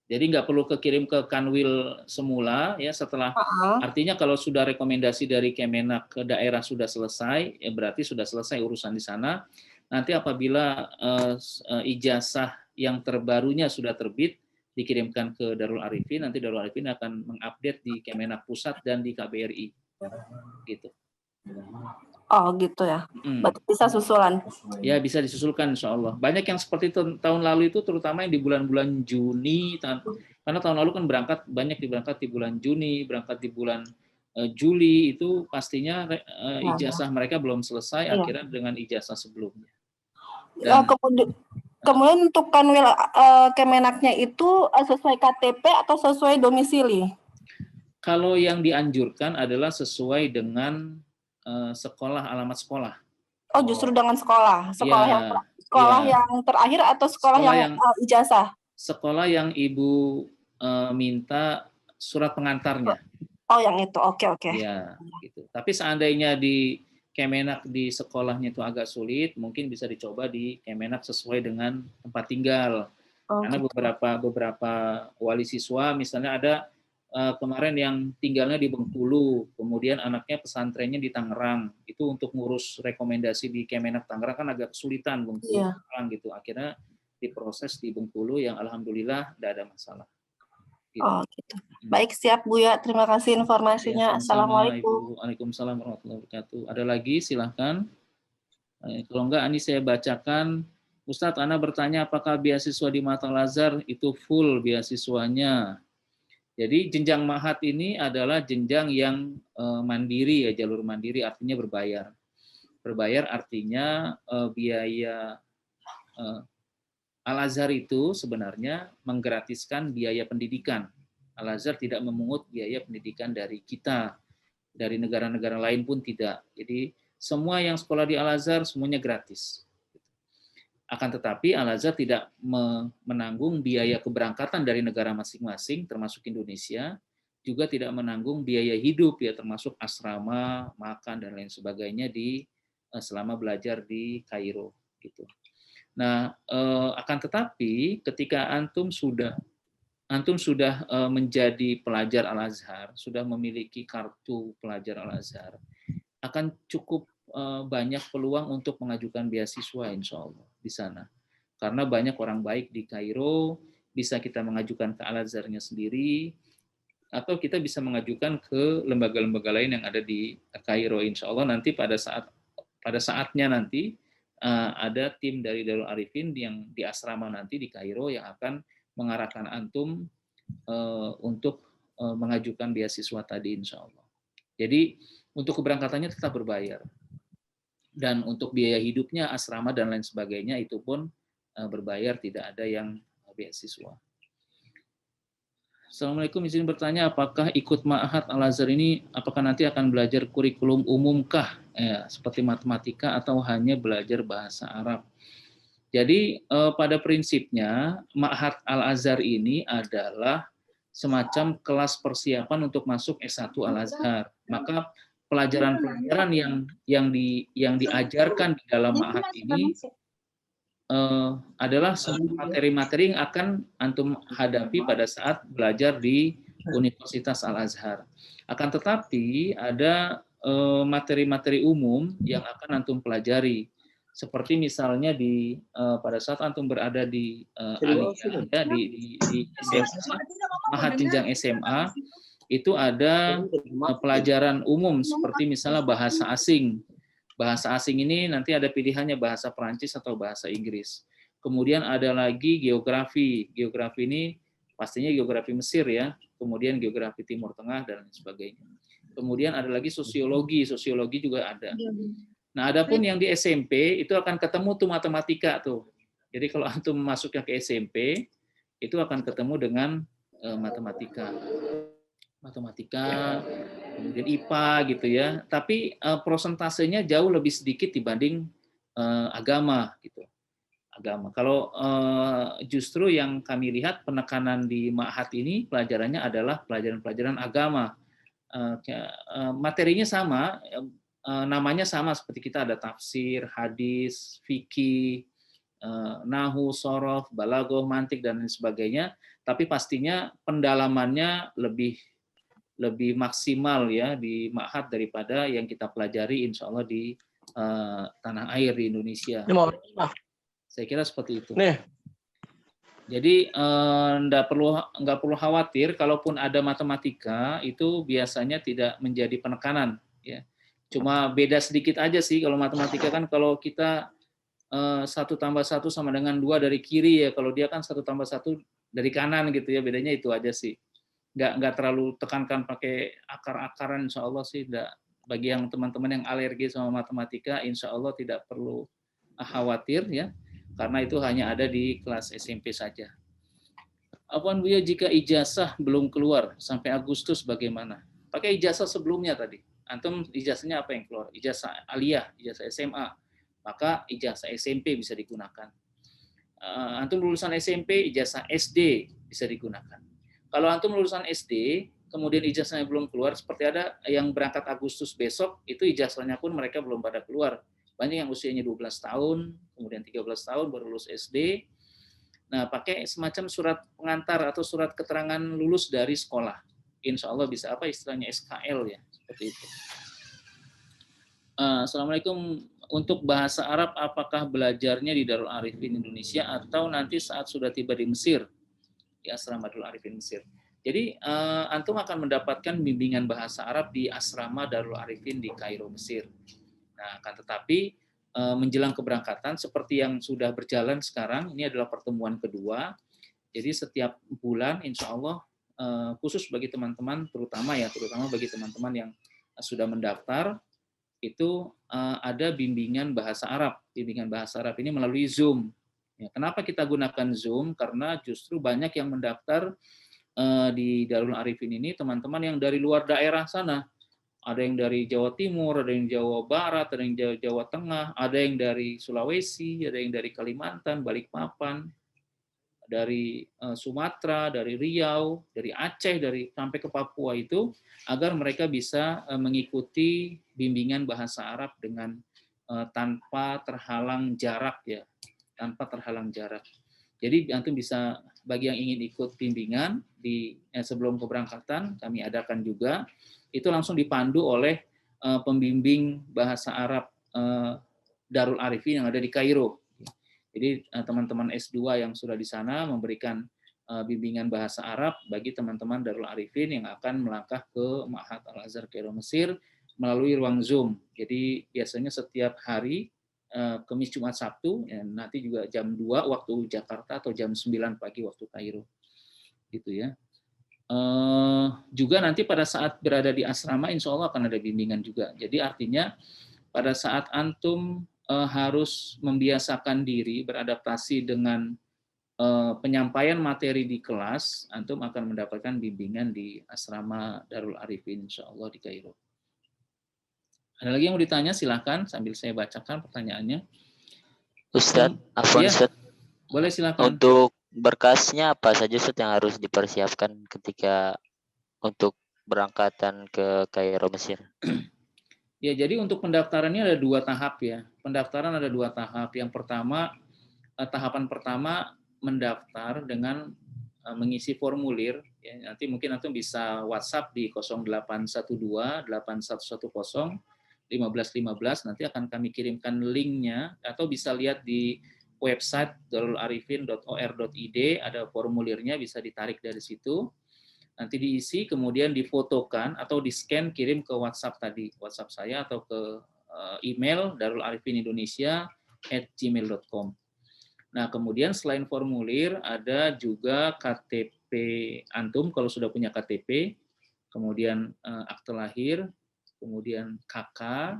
Jadi nggak perlu kirim ke Kanwil semula ya setelah. Artinya kalau sudah rekomendasi dari Kemenak ke daerah sudah selesai, ya berarti sudah selesai urusan di sana. Nanti apabila ijazah yang terbarunya sudah terbit, dikirimkan ke Darul Arifin, nanti Darul Arifin akan mengupdate di Kemenak Pusat dan di KBRI. Gitu. Oh gitu ya, berarti bisa susulan. Ya bisa disusulkan insya Allah. Banyak yang seperti tahun lalu itu terutama yang di bulan-bulan Juni, karena tahun lalu kan banyak diberangkat di bulan Juni, berangkat di bulan Juli, itu pastinya ijazah mereka belum selesai, akhirnya dengan ijazah sebelumnya. Dan, kemudian untuk Kanwil Kemenaknya itu sesuai KTP atau sesuai domisili? Kalau yang dianjurkan adalah sesuai dengan sekolah, alamat sekolah. Oh, justru dengan sekolah yang terakhir atau sekolah yang ijazah? Sekolah yang Ibu minta surat pengantarnya. Oh, yang itu. Oke. Ya, gitu. Tapi seandainya di Kemenak di sekolahnya itu agak sulit, mungkin bisa dicoba di Kemenak sesuai dengan tempat tinggal. Karena beberapa wali siswa misalnya ada kemarin yang tinggalnya di Bengkulu, kemudian anaknya pesantrennya di Tangerang. Itu untuk ngurus rekomendasi di Kemenak Tangerang kan agak kesulitan Bengkulu, gitu. Akhirnya diproses di Bengkulu yang alhamdulillah tidak ada masalah. Gitu. Oh gitu. Baik, siap Bu ya. Terima kasih informasinya. Ya, Assalamualaikum. Waalaikumsalam warahmatullahi wabarakatuh. Ada lagi silahkan. Kalau enggak, ini saya bacakan. Ustadz, Ana bertanya apakah beasiswa di Mata Al-Azhar itu full beasiswanya? Jadi jenjang mahat ini adalah jenjang yang mandiri ya, jalur mandiri artinya berbayar. Berbayar artinya biaya Al-Azhar itu sebenarnya menggratiskan biaya pendidikan. Al-Azhar tidak memungut biaya pendidikan dari kita, dari negara-negara lain pun tidak. Jadi semua yang sekolah di Al-Azhar semuanya gratis. Akan tetapi Al-Azhar tidak menanggung biaya keberangkatan dari negara masing-masing, termasuk Indonesia, juga tidak menanggung biaya hidup ya, termasuk asrama, makan dan lain sebagainya selama belajar di Kairo gitu. Nah, akan tetapi ketika antum sudah menjadi pelajar Al-Azhar, sudah memiliki kartu pelajar Al-Azhar, akan cukup banyak peluang untuk mengajukan beasiswa insya Allah di sana. Karena banyak orang baik di Kairo, bisa kita mengajukan ke Al-Azharnya sendiri, atau kita bisa mengajukan ke lembaga-lembaga lain yang ada di Kairo. Insya Allah nanti pada saatnya nanti ada tim dari Darul Arifin yang di asrama nanti di Kairo yang akan mengarahkan antum untuk mengajukan beasiswa tadi insya Allah. Jadi untuk keberangkatannya tetap berbayar. Dan untuk biaya hidupnya, asrama dan lain sebagainya itu pun berbayar, tidak ada yang beasiswa. Assalamualaikum, izin bertanya, apakah ikut Ma'had Al-Azhar ini, apakah nanti akan belajar kurikulum umumkah, seperti matematika atau hanya belajar bahasa Arab? Jadi pada prinsipnya Ma'had Al-Azhar ini adalah semacam kelas persiapan untuk masuk S1 Al-Azhar. Maka pelajaran-pelajaran yang diajarkan di dalam Ma'had ini adalah materi-materi yang akan antum hadapi pada saat belajar di Universitas Al-Azhar. Akan tetapi ada materi-materi umum yang akan antum pelajari. Seperti misalnya pada saat antum berada di aliyah, ya, di SMA, Ma'had jenjang SMA, itu ada pelajaran umum seperti misalnya bahasa asing. Bahasa asing ini nanti ada pilihannya bahasa Perancis atau bahasa Inggris. Kemudian ada lagi geografi. Geografi ini pastinya geografi Mesir ya, kemudian geografi Timur Tengah dan sebagainya. Kemudian ada lagi sosiologi. Sosiologi juga ada. Nah, adapun yang di SMP itu akan ketemu tuh matematika tuh. Jadi kalau antum masuknya ke SMP itu akan ketemu dengan matematika, kemudian IPA gitu ya. Tapi prosentasenya jauh lebih sedikit dibanding agama gitu. Agama. Kalau justru yang kami lihat penekanan di Ma'had ini pelajarannya adalah pelajaran-pelajaran agama. Materinya sama. Namanya sama seperti kita ada tafsir, hadis, fikih, nahu, sorof, balaghah, mantik dan lain sebagainya. Tapi pastinya pendalamannya lebih maksimal ya di Ma'had daripada yang kita pelajari insya Allah di tanah air di Indonesia. Saya kira seperti itu. Jadi nggak perlu khawatir, kalaupun ada matematika itu biasanya tidak menjadi penekanan ya. Cuma beda sedikit aja sih kalau matematika kan kalau kita 1 tambah 1 sama dengan 2 dari kiri ya, kalau dia kan 1 tambah 1 dari kanan gitu ya, bedanya itu aja sih. Nggak terlalu tekankan pakai akar-akaran, insya Allah sih enggak. Bagi yang teman-teman yang alergi sama matematika, insya Allah tidak perlu khawatir ya, karena itu hanya ada di kelas SMP saja. Apaan Bu ya, jika ijazah belum keluar sampai Agustus bagaimana? Pakai ijazah sebelumnya tadi. Antum ijazahnya apa yang keluar? Ijazah aliyah, ijazah SMA. Maka ijazah SMP bisa digunakan. Antum lulusan SMP, ijazah SD bisa digunakan. Kalau antum lulusan SD, kemudian ijazahnya belum keluar, seperti ada yang berangkat Agustus besok, itu ijazahnya pun mereka belum pada keluar. Banyak yang usianya 12 tahun, kemudian 13 tahun baru lulus SD. Nah, pakai semacam surat pengantar atau surat keterangan lulus dari sekolah. Insya Allah bisa apa istilahnya SKL ya, seperti itu. Assalamualaikum. Untuk bahasa Arab, apakah belajarnya di Darul Arifin Indonesia atau nanti saat sudah tiba di Mesir, di asrama Darul Arifin Mesir? Jadi antum akan mendapatkan bimbingan bahasa Arab di asrama Darul Arifin di Kairo, Mesir. Nah, akan tetapi menjelang keberangkatan seperti yang sudah berjalan sekarang, ini adalah pertemuan kedua. Jadi setiap bulan, insya Allah khusus bagi teman-teman, terutama bagi teman-teman yang sudah mendaftar, itu ada bimbingan bahasa Arab. Bimbingan bahasa Arab ini melalui Zoom. Ya, kenapa kita gunakan Zoom? Karena justru banyak yang mendaftar di Darul Arifin ini teman-teman yang dari luar daerah sana. Ada yang dari Jawa Timur, ada yang Jawa Barat, ada yang Jawa Tengah, ada yang dari Sulawesi, ada yang dari Kalimantan, Balikpapan, dari Sumatera, dari Riau, dari Aceh, sampai ke Papua itu, agar mereka bisa mengikuti bimbingan bahasa Arab dengan tanpa terhalang jarak ya, tanpa terhalang jarak. Jadi antum bisa, bagi yang ingin ikut bimbingan sebelum keberangkatan kami adakan juga, itu langsung dipandu oleh pembimbing bahasa Arab Darul Arifin yang ada di Kairo. Jadi teman-teman S2 yang sudah di sana memberikan bimbingan bahasa Arab bagi teman-teman Darul Arifin yang akan melangkah ke Ma'had Al-Azhar Kairo Mesir melalui ruang Zoom. Jadi biasanya setiap hari Kamis, Jumat, Sabtu, ya, nanti juga jam 2 waktu Jakarta atau jam 9 pagi waktu Kairo. Gitu ya. Juga nanti pada saat berada di asrama insya Allah akan ada bimbingan juga. Jadi artinya pada saat antum harus membiasakan diri beradaptasi dengan penyampaian materi di kelas, antum akan mendapatkan bimbingan di asrama Darul Arifin insya Allah di Kairo. Ada lagi yang mau ditanya, silahkan sambil saya bacakan pertanyaannya. Ustadz, Afwan Ya, Ustadz, boleh silakan. untuk berkasnya apa saja Ustadz yang harus dipersiapkan ketika untuk berangkatan ke Kairo, Mesir? Ya, jadi untuk pendaftarannya ada 2 tahap ya. Pendaftaran ada 2 tahap. Yang pertama, tahapan pertama mendaftar dengan mengisi formulir. Ya, nanti mungkin antum bisa WhatsApp di 0812 8110 1515. Nanti akan kami kirimkan linknya, atau bisa lihat di website darularifin.or.id, ada formulirnya, bisa ditarik dari situ. Nanti diisi, kemudian difotokan atau di-scan, kirim ke WhatsApp tadi, WhatsApp saya, atau ke email darularifin.indonesia@gmail.com. Nah, kemudian selain formulir, ada juga KTP antum kalau sudah punya KTP, kemudian akte lahir, kemudian KK,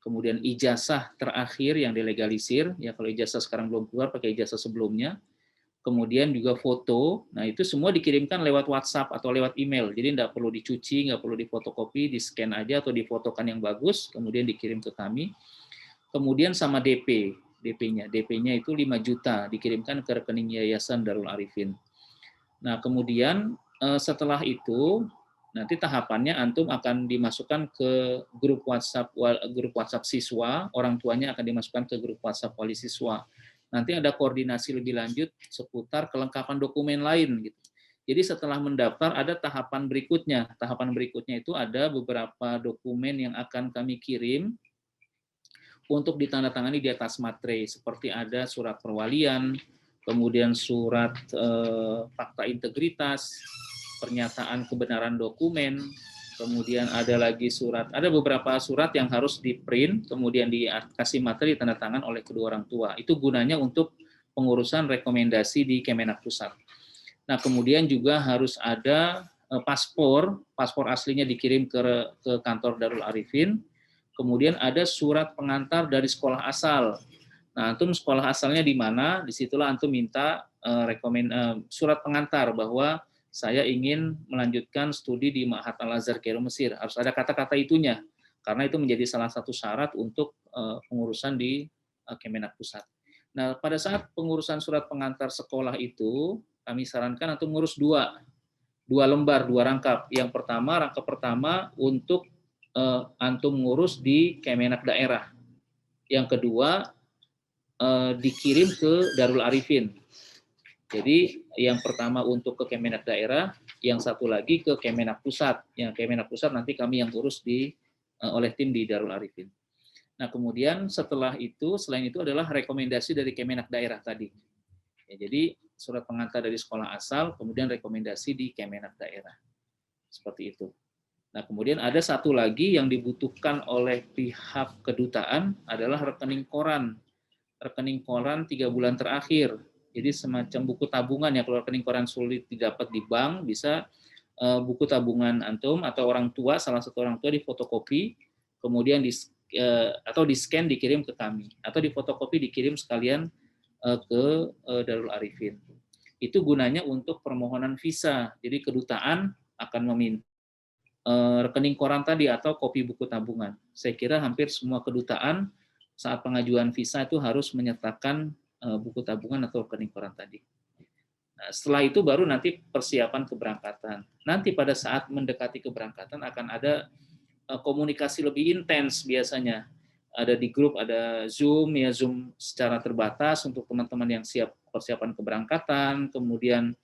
kemudian ijazah terakhir yang dilegalisir, ya kalau ijazah sekarang belum keluar, pakai ijazah sebelumnya, kemudian juga foto. Nah, itu semua dikirimkan lewat WhatsApp atau lewat email. Jadi nggak perlu dicuci, nggak perlu difotokopi, di-scan aja atau difotokan yang bagus, kemudian dikirim ke kami. Kemudian sama DP, DP-nya itu 5 juta, dikirimkan ke rekening Yayasan Darul Arifin. Nah, kemudian setelah itu, nanti tahapannya antum akan dimasukkan ke grup WhatsApp siswa, orang tuanya akan dimasukkan ke grup WhatsApp wali siswa. Nanti ada koordinasi lebih lanjut seputar kelengkapan dokumen lain gitu. Jadi setelah mendaftar ada tahapan berikutnya. Tahapan berikutnya itu ada beberapa dokumen yang akan kami kirim untuk ditandatangani di atas materai, seperti ada surat perwalian, kemudian surat fakta integritas, pernyataan kebenaran dokumen, kemudian ada lagi ada beberapa surat yang harus di-print, kemudian dikasih materi tanda tangan oleh kedua orang tua. Itu gunanya untuk pengurusan rekomendasi di Kemenak Pusat. Nah, kemudian juga harus ada paspor aslinya dikirim ke kantor Darul Arifin. Kemudian ada surat pengantar dari sekolah asal. Nah, antum sekolah asalnya di mana? Disitulah antum minta surat pengantar bahwa saya ingin melanjutkan studi di Ma'had Al-Azhar Kairo Mesir. Harus ada kata-kata itunya, karena itu menjadi salah satu syarat untuk pengurusan di Kemenak Pusat. Nah, pada saat pengurusan surat pengantar sekolah itu, kami sarankan antum ngurus dua lembar, 2 rangkap. Yang pertama, rangkap pertama untuk antum ngurus di Kemenak daerah. Yang kedua, dikirim ke Darul Arifin. Jadi yang pertama untuk ke Kemenak daerah, yang satu lagi ke Kemenak Pusat. Yang Kemenak Pusat nanti kami yang urus oleh tim di Darul Arifin. Nah, kemudian setelah itu, selain itu adalah rekomendasi dari Kemenak daerah tadi. Ya, jadi surat pengantar dari sekolah asal, kemudian rekomendasi di Kemenak daerah. Seperti itu. Nah, kemudian ada satu lagi yang dibutuhkan oleh pihak kedutaan adalah rekening koran. Rekening koran 3 bulan terakhir. Jadi semacam buku tabungan ya, kalau rekening koran sulit didapat di bank, bisa buku tabungan antum atau orang tua, salah satu orang tua difotokopi, kemudian atau di-scan dikirim ke kami, atau difotokopi dikirim sekalian ke Darul Arifin. Itu gunanya untuk permohonan visa. Jadi kedutaan akan meminta rekening koran tadi atau kopi buku tabungan. Saya kira hampir semua kedutaan saat pengajuan visa itu harus menyertakan buku tabungan atau rekening koran tadi. Nah, setelah itu baru nanti persiapan keberangkatan. Nanti pada saat mendekati keberangkatan akan ada komunikasi lebih intens biasanya. Ada di grup, ada Zoom, ya Zoom secara terbatas untuk teman-teman yang siap persiapan keberangkatan, kemudian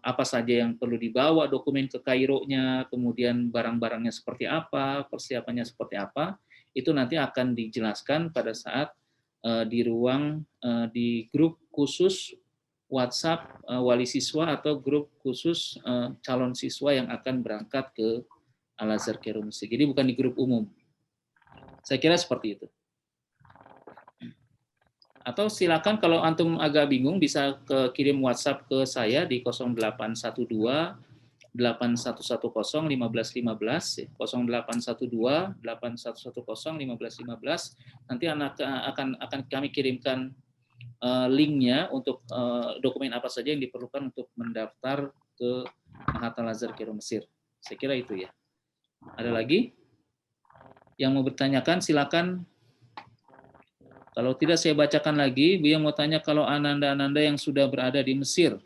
apa saja yang perlu dibawa dokumen ke Kairo-nya, kemudian barang-barangnya seperti apa, persiapannya seperti apa, itu nanti akan dijelaskan pada saat di grup khusus WhatsApp wali siswa atau grup khusus calon siswa yang akan berangkat ke Al-Azhar Kairo Mesir. Jadi bukan di grup umum. Saya kira seperti itu. Atau silakan kalau antum agak bingung bisa kirim WhatsApp ke saya di 0812 8110 1515 0812 8110 1515. Nanti akan kami kirimkan linknya untuk dokumen apa saja yang diperlukan untuk mendaftar ke Ma'had Al-Azhar Kairo Mesir. Saya kira itu ya. Ada lagi yang mau bertanyakan? Silakan. Kalau tidak saya bacakan lagi. Buya mau tanya, kalau ananda-ananda yang sudah berada di Mesir,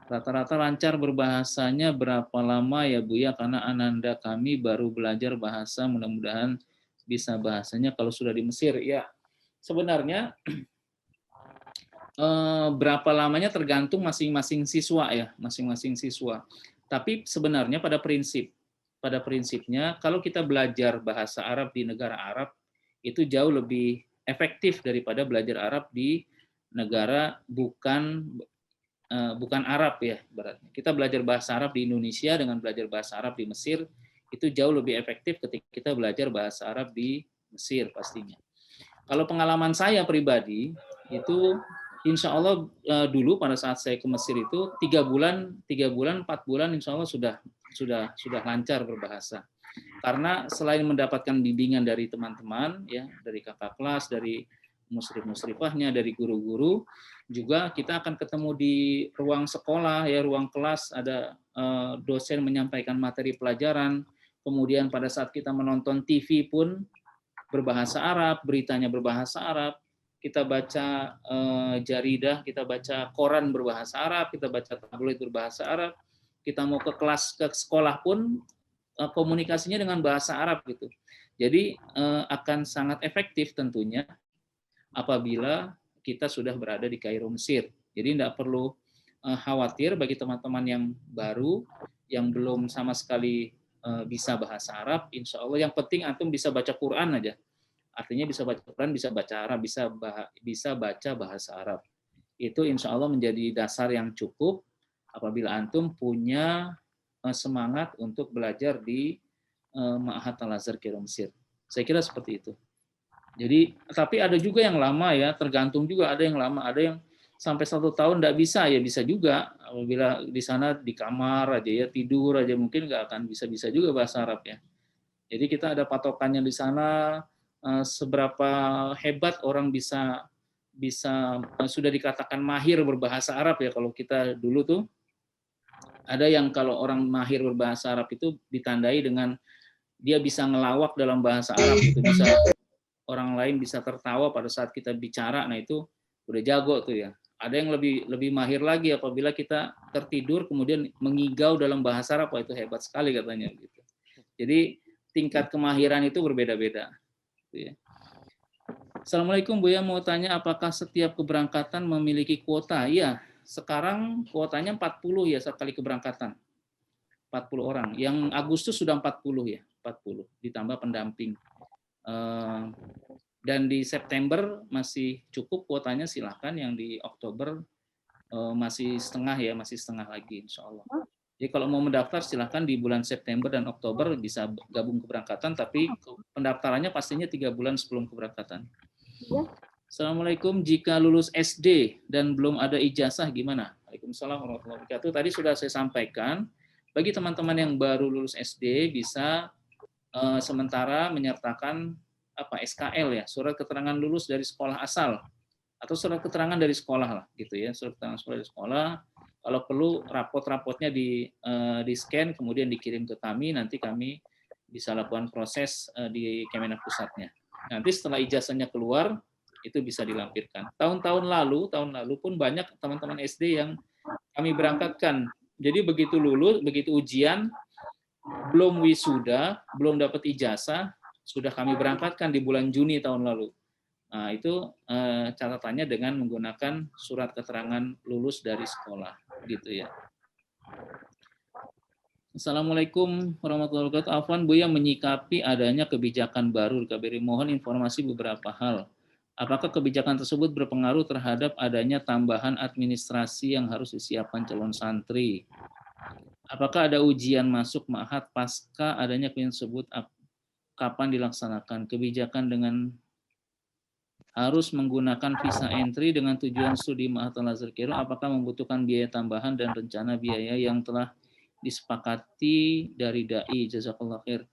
rata-rata lancar berbahasanya berapa lama ya Buya? Karena ananda kami baru belajar bahasa, mudah-mudahan bisa bahasanya kalau sudah di Mesir. Ya, sebenarnya berapa lamanya tergantung masing-masing siswa ya, masing-masing siswa. Tapi sebenarnya pada prinsipnya kalau kita belajar bahasa Arab di negara Arab itu jauh lebih efektif daripada belajar Arab di negara bukan Arab ya, ibaratnya. Kita belajar bahasa Arab di Indonesia dengan belajar bahasa Arab di Mesir itu jauh lebih efektif ketika kita belajar bahasa Arab di Mesir pastinya. Kalau pengalaman saya pribadi itu insya Allah dulu pada saat saya ke Mesir itu 3 bulan, 4 bulan insya Allah sudah lancar berbahasa. Karena selain mendapatkan bimbingan dari teman-teman ya, dari kakak kelas, dari musrif-musrifahnya, dari guru-guru, juga kita akan ketemu di ruang sekolah ya, ruang kelas, ada dosen menyampaikan materi pelajaran. Kemudian pada saat kita menonton TV pun berbahasa Arab, beritanya berbahasa Arab, kita baca jaridah, kita baca koran berbahasa Arab, kita baca tabloid berbahasa Arab, kita mau ke kelas, ke sekolah pun komunikasinya dengan bahasa Arab gitu. Jadi akan sangat efektif tentunya apabila kita sudah berada di Kairo, Mesir. Jadi tidak perlu khawatir bagi teman-teman yang baru, yang belum sama sekali bisa bahasa Arab. Insya Allah yang penting antum bisa baca Quran aja. Artinya bisa baca Quran, bisa baca Arab, bisa baca bahasa Arab. Itu insya Allah menjadi dasar yang cukup apabila antum punya semangat untuk belajar di Ma'had Al-Azhar Kairo Mesir. Saya kira seperti itu. Jadi, tapi ada juga yang lama ya, tergantung juga, ada yang lama, ada yang sampai 1 tahun tidak bisa, ya bisa juga. Apabila di sana di kamar aja ya, tidur aja mungkin nggak akan bisa juga bahasa Arab ya. Jadi kita ada patokannya di sana, seberapa hebat orang bisa sudah dikatakan mahir berbahasa Arab ya. Kalau kita dulu tuh ada yang kalau orang mahir berbahasa Arab itu ditandai dengan dia bisa ngelawak dalam bahasa Arab, itu bisa orang lain bisa tertawa pada saat kita bicara, nah itu udah jago tuh ya. Ada yang lebih mahir lagi apabila kita tertidur kemudian mengigau dalam bahasa Arab, itu hebat sekali katanya gitu. Jadi tingkat kemahiran itu berbeda-beda. Gitu ya. Assalamualaikum Buya, mau tanya apakah setiap keberangkatan memiliki kuota? Iya, sekarang kuotanya 40 ya sekali keberangkatan. 40 orang. Yang Agustus sudah 40 ya, 40 ditambah pendamping. Dan di September masih cukup kuotanya, silahkan. Yang di Oktober masih setengah ya, masih setengah lagi insya Allah. Jadi kalau mau mendaftar silahkan di bulan September dan Oktober bisa gabung keberangkatan, tapi pendaftarannya pastinya 3 bulan sebelum keberangkatan. Assalamualaikum, jika lulus SD dan belum ada ijazah gimana? Waalaikumsalam warahmatullahi wabarakatuh. Tadi sudah saya sampaikan, bagi teman-teman yang baru lulus SD bisa sementara menyertakan SKL ya, surat keterangan lulus dari sekolah asal atau surat keterangan dari sekolah lah gitu ya, surat keterangan sekolah dari sekolah. Kalau perlu rapot-rapotnya di scan kemudian dikirim ke kami, nanti kami bisa lakukan proses di Kemenak pusatnya. Nanti setelah ijazahnya keluar itu bisa dilampirkan. Tahun lalu pun banyak teman-teman SD yang kami berangkatkan. Jadi begitu lulus, begitu ujian, belum wisuda, belum dapat ijazah, sudah kami berangkatkan di bulan Juni tahun lalu. Nah, itu catatannya dengan menggunakan surat keterangan lulus dari sekolah, gitu ya. Assalamualaikum warahmatullahi wabarakatuh. Afwan Buya, menyikapi adanya kebijakan baru di KBRI, mohon informasi beberapa hal. Apakah kebijakan tersebut berpengaruh terhadap adanya tambahan administrasi yang harus disiapkan calon santri? Apakah ada ujian masuk ma'had pasca adanya kebijakan tersebut? Kapan dilaksanakan? Kebijakan dengan harus menggunakan visa entry dengan tujuan studi Ma'had Al-Azhar Kairo, apakah membutuhkan biaya tambahan dan rencana biaya yang telah disepakati dari dai? Jazakallah khair.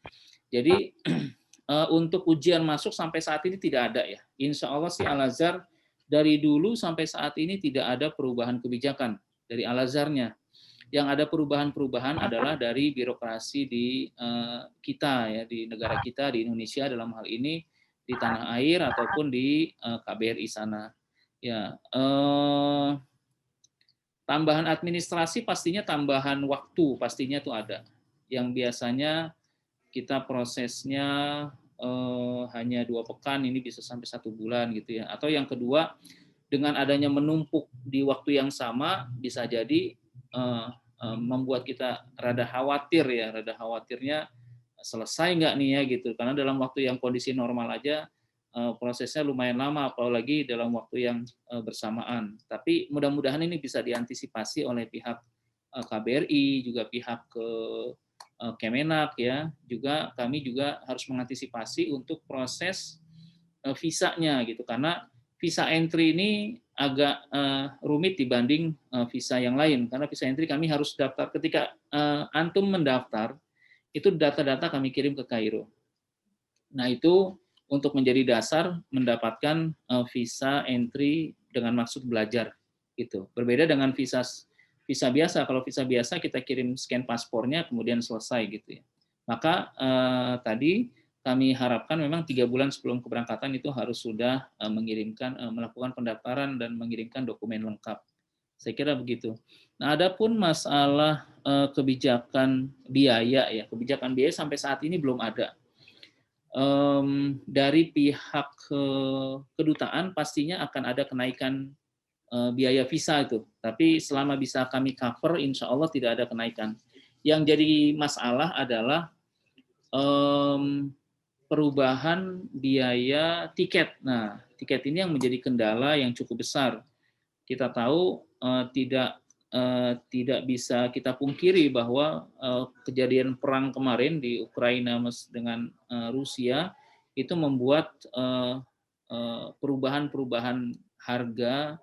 Jadi untuk ujian masuk sampai saat ini tidak ada ya. Insya Allah sih Al-Azhar dari dulu sampai saat ini tidak ada perubahan kebijakan dari Al-Azharnya. Yang ada perubahan-perubahan adalah dari birokrasi di kita ya, di negara kita, di Indonesia dalam hal ini, di tanah air ataupun di KBRI sana. Ya, tambahan administrasi pastinya tambahan waktu pastinya itu ada. Yang biasanya kita prosesnya hanya 2 pekan, ini bisa sampai 1 bulan gitu ya. Atau yang kedua, dengan adanya menumpuk di waktu yang sama bisa jadi membuat kita rada khawatir ya, rada khawatirnya selesai nggak nih ya gitu. Karena dalam waktu yang kondisi normal aja prosesnya lumayan lama, apalagi dalam waktu yang bersamaan. Tapi mudah-mudahan ini bisa diantisipasi oleh pihak KBRI, juga pihak Kemenak ya. Juga kami juga harus mengantisipasi untuk proses visanya gitu, karena visa entry ini agak rumit dibanding visa yang lain, karena visa entry kami harus daftar ketika antum mendaftar, itu data-data kami kirim ke Kairo. Nah itu untuk menjadi dasar mendapatkan visa entry dengan maksud belajar gitu. Berbeda dengan visa biasa. Kalau visa biasa kita kirim scan paspornya kemudian selesai gitu ya. Maka tadi kami harapkan memang 3 bulan sebelum keberangkatan itu harus sudah melakukan pendaftaran dan mengirimkan dokumen lengkap. Saya kira begitu. Nah, adapun masalah kebijakan biaya ya, kebijakan biaya sampai saat ini belum ada. Dari pihak kedutaan pastinya akan ada kenaikan biaya visa itu. Tapi selama bisa kami cover, insya Allah tidak ada kenaikan. Yang jadi masalah adalah perubahan biaya tiket. Nah, tiket ini yang menjadi kendala yang cukup besar. Kita tahu tidak bisa kita pungkiri bahwa kejadian perang kemarin di Ukraina dengan Rusia itu membuat perubahan harga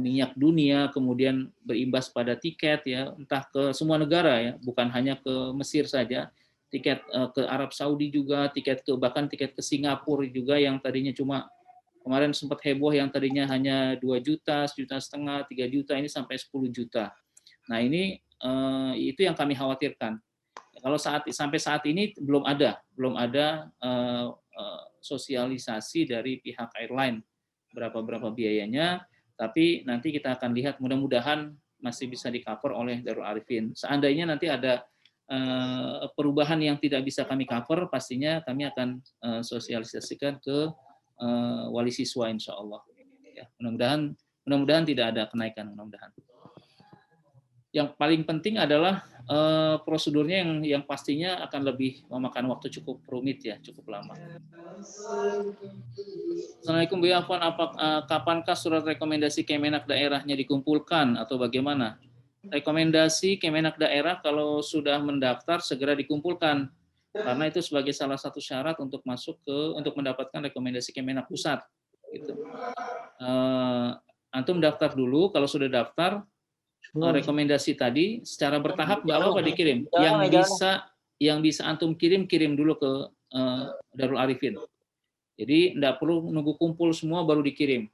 minyak dunia, kemudian berimbas pada tiket ya, entah ke semua negara ya, bukan hanya ke Mesir saja. Tiket ke Arab Saudi juga, bahkan tiket ke Singapura juga yang tadinya cuma kemarin sempat heboh yang tadinya hanya 2 juta, 1,5 juta, 3 juta, ini sampai 10 juta. Nah ini itu yang kami khawatirkan. Kalau sampai saat ini belum ada sosialisasi dari pihak airline berapa biayanya, tapi nanti kita akan lihat, mudah-mudahan masih bisa di-cover oleh Darul Arifin. Seandainya nanti ada perubahan yang tidak bisa kami cover, pastinya kami akan sosialisasikan ke wali siswa insya Allah. Ya, mudah-mudahan tidak ada kenaikan, mudah-mudahan. Yang paling penting adalah prosedurnya yang pastinya akan lebih memakan waktu cukup rumit ya, cukup lama. Assalamualaikum Bu Afwan, kapankah surat rekomendasi Kemenak daerahnya dikumpulkan atau bagaimana? Rekomendasi Kemenak daerah kalau sudah mendaftar segera dikumpulkan, karena itu sebagai salah satu syarat untuk untuk mendapatkan rekomendasi Kemenak pusat. Gitu. Antum daftar dulu, kalau sudah daftar rekomendasi tadi secara bertahap nggak apa-apa dikirim. Yang bisa antum kirim dulu ke Darul Arifin. Jadi nggak perlu nunggu kumpul semua baru dikirim.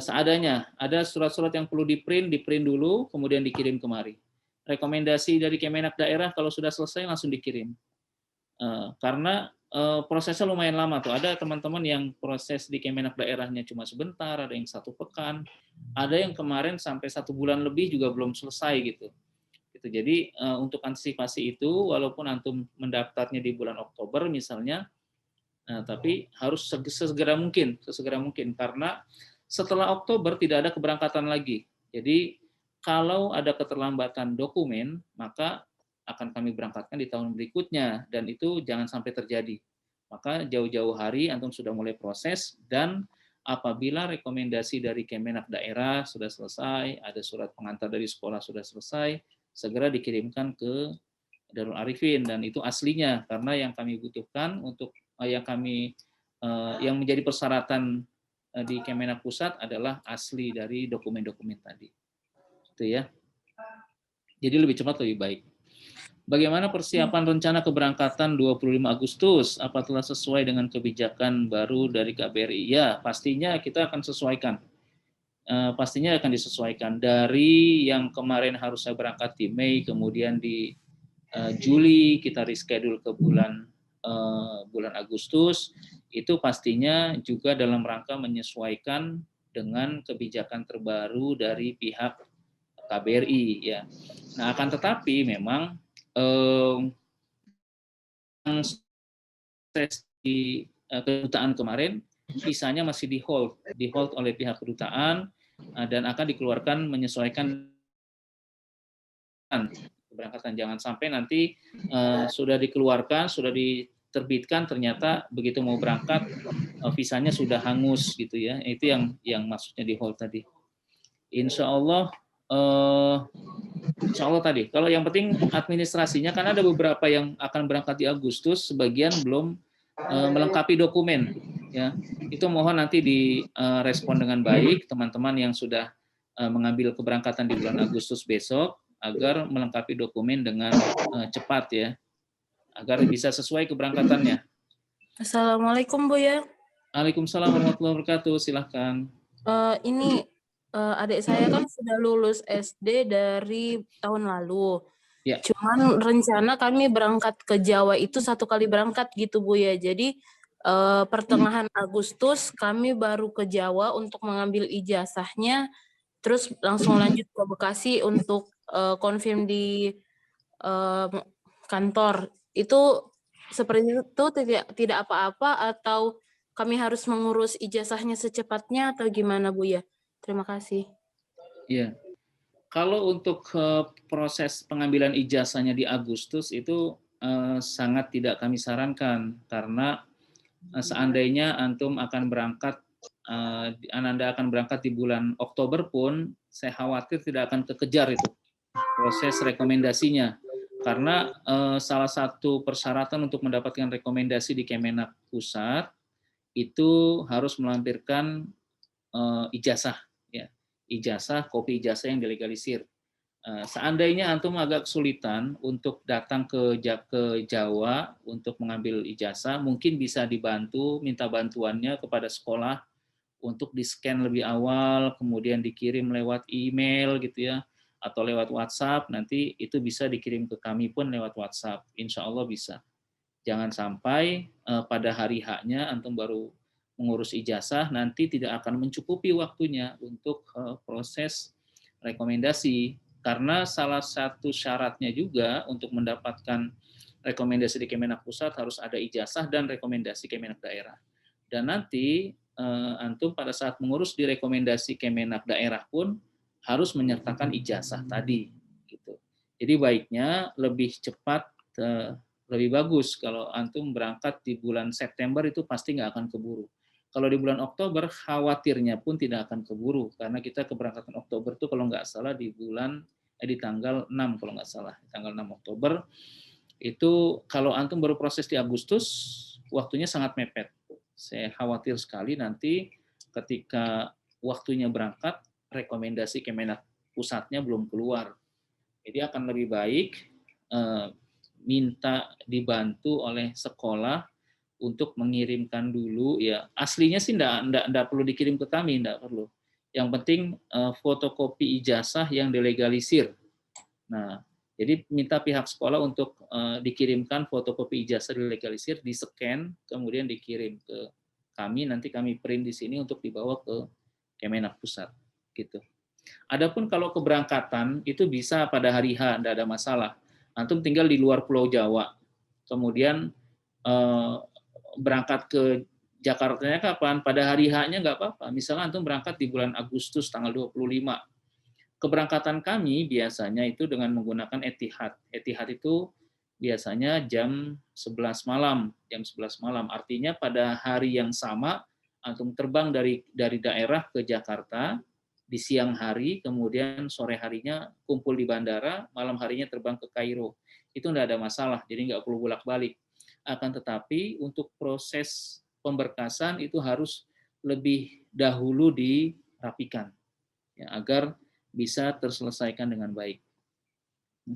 Seadanya, ada surat-surat yang perlu di-print dulu, kemudian dikirim kemari. Rekomendasi dari Kemenak daerah kalau sudah selesai langsung dikirim. Karena prosesnya lumayan lama tuh. Ada teman-teman yang proses di Kemenak daerahnya cuma sebentar, ada yang 1 pekan, ada yang kemarin sampai 1 bulan lebih juga belum selesai gitu. Jadi untuk antisipasi itu, walaupun antum mendaftarnya di bulan Oktober misalnya, tapi harus sesegera mungkin karena setelah Oktober tidak ada keberangkatan lagi. Jadi kalau ada keterlambatan dokumen, maka akan kami berangkatkan di tahun berikutnya, dan itu jangan sampai terjadi. Maka jauh-jauh hari antum sudah mulai proses, dan apabila rekomendasi dari Kemenak daerah sudah selesai, ada surat pengantar dari sekolah sudah selesai, segera dikirimkan ke Darul Arifin, dan itu aslinya, karena yang kami butuhkan untuk yang menjadi persyaratan di Kemenak pusat adalah asli dari dokumen-dokumen tadi. Itu ya. Jadi lebih cepat lebih baik. Bagaimana persiapan rencana keberangkatan 25 Agustus? Apa telah sesuai dengan kebijakan baru dari KBRI? Ya, pastinya kita akan sesuaikan. Pastinya akan disesuaikan. Dari yang kemarin harusnya berangkat di Mei, kemudian di Juli kita reschedule ke bulan bulan Agustus, itu pastinya juga dalam rangka menyesuaikan dengan kebijakan terbaru dari pihak KBRI ya. Nah, akan tetapi memang sesi kedutaan kemarin visanya masih di hold oleh pihak kedutaan dan akan dikeluarkan menyesuaikan keberangkatan. Jangan sampai nanti sudah dikeluarkan, sudah diterbitkan, ternyata begitu mau berangkat visanya sudah hangus gitu ya. Itu yang maksudnya di hold tadi. Insya Allah tadi. Kalau yang penting administrasinya, karena ada beberapa yang akan berangkat di Agustus, sebagian belum melengkapi dokumen. Ya, itu mohon nanti direspon dengan baik teman-teman yang sudah mengambil keberangkatan di bulan Agustus besok, agar melengkapi dokumen dengan cepat ya, agar bisa sesuai keberangkatannya. Assalamualaikum Buya. Waalaikumsalam warahmatullahi wabarakatuh. Silahkan. Ini adik saya kan sudah lulus SD dari tahun lalu. Ya. Cuman rencana kami berangkat ke Jawa itu 1 kali berangkat gitu Bu ya. Jadi pertengahan Agustus kami baru ke Jawa untuk mengambil ijazahnya, terus langsung lanjut ke Bekasi untuk konfirm di kantor. Itu seperti itu tidak apa-apa atau kami harus mengurus ijazahnya secepatnya atau gimana Bu ya? Terima kasih. Iya. Kalau untuk proses pengambilan ijazahnya di Agustus itu sangat tidak kami sarankan, karena seandainya antum akan berangkat, Ananda akan berangkat di bulan Oktober pun, saya khawatir tidak akan kekejar itu proses rekomendasinya, karena salah satu persyaratan untuk mendapatkan rekomendasi di Kemenak Pusat itu harus melampirkan ijazah, ya, ijazah, kopi ijazah yang dilegalisir. Seandainya antum agak kesulitan untuk datang ke Jawa untuk mengambil ijazah, mungkin bisa dibantu, minta bantuannya kepada sekolah untuk di-scan lebih awal, kemudian dikirim lewat email gitu ya, atau lewat WhatsApp, nanti itu bisa dikirim ke kami pun lewat WhatsApp. Insya Allah bisa. Jangan sampai pada hari H-nya antum baru mengurus ijazah, nanti tidak akan mencukupi waktunya untuk proses rekomendasi. Karena salah satu syaratnya juga untuk mendapatkan rekomendasi di Kemenak Pusat harus ada ijazah dan rekomendasi Kemenak Daerah. Dan nanti antum pada saat mengurus di rekomendasi Kemenak Daerah pun harus menyertakan ijazah tadi. Gitu. Jadi baiknya lebih cepat, lebih bagus kalau antum berangkat di bulan September itu pasti nggak akan keburu. Kalau di bulan Oktober khawatirnya pun tidak akan keburu, karena kita keberangkatan Oktober itu kalau nggak salah di tanggal 6 kalau nggak salah, tanggal 6 Oktober. Itu kalau antum baru proses di Agustus, waktunya sangat mepet. Saya khawatir sekali nanti ketika waktunya berangkat, rekomendasi Kemenak Pusatnya belum keluar. Jadi akan lebih baik minta dibantu oleh sekolah untuk mengirimkan dulu, ya aslinya sih enggak perlu dikirim ke kami, enggak perlu. Yang penting fotokopi ijazah yang dilegalisir. Nah, jadi minta pihak sekolah untuk dikirimkan fotokopi ijazah dilegalisir, di-scan, kemudian dikirim ke kami, nanti kami print di sini untuk dibawa ke Kemenak Pusat, gitu. Adapun kalau keberangkatan itu bisa pada hari H, enggak ada masalah. Antum tinggal di luar Pulau Jawa, kemudian berangkat ke Jakartanya kapan? Pada hari H-nya nggak apa-apa. Misalnya antum berangkat di bulan Agustus tanggal 25. Keberangkatan kami biasanya itu dengan menggunakan Etihad. Etihad itu biasanya jam 11 malam. Jam 11 malam. Artinya pada hari yang sama antum terbang dari daerah ke Jakarta di siang hari, kemudian sore harinya kumpul di bandara, malam harinya terbang ke Kairo. Itu nggak ada masalah, jadi nggak perlu bolak-balik. Akan tetapi untuk proses pemberkasan itu harus lebih dahulu dirapikan, ya, agar bisa terselesaikan dengan baik.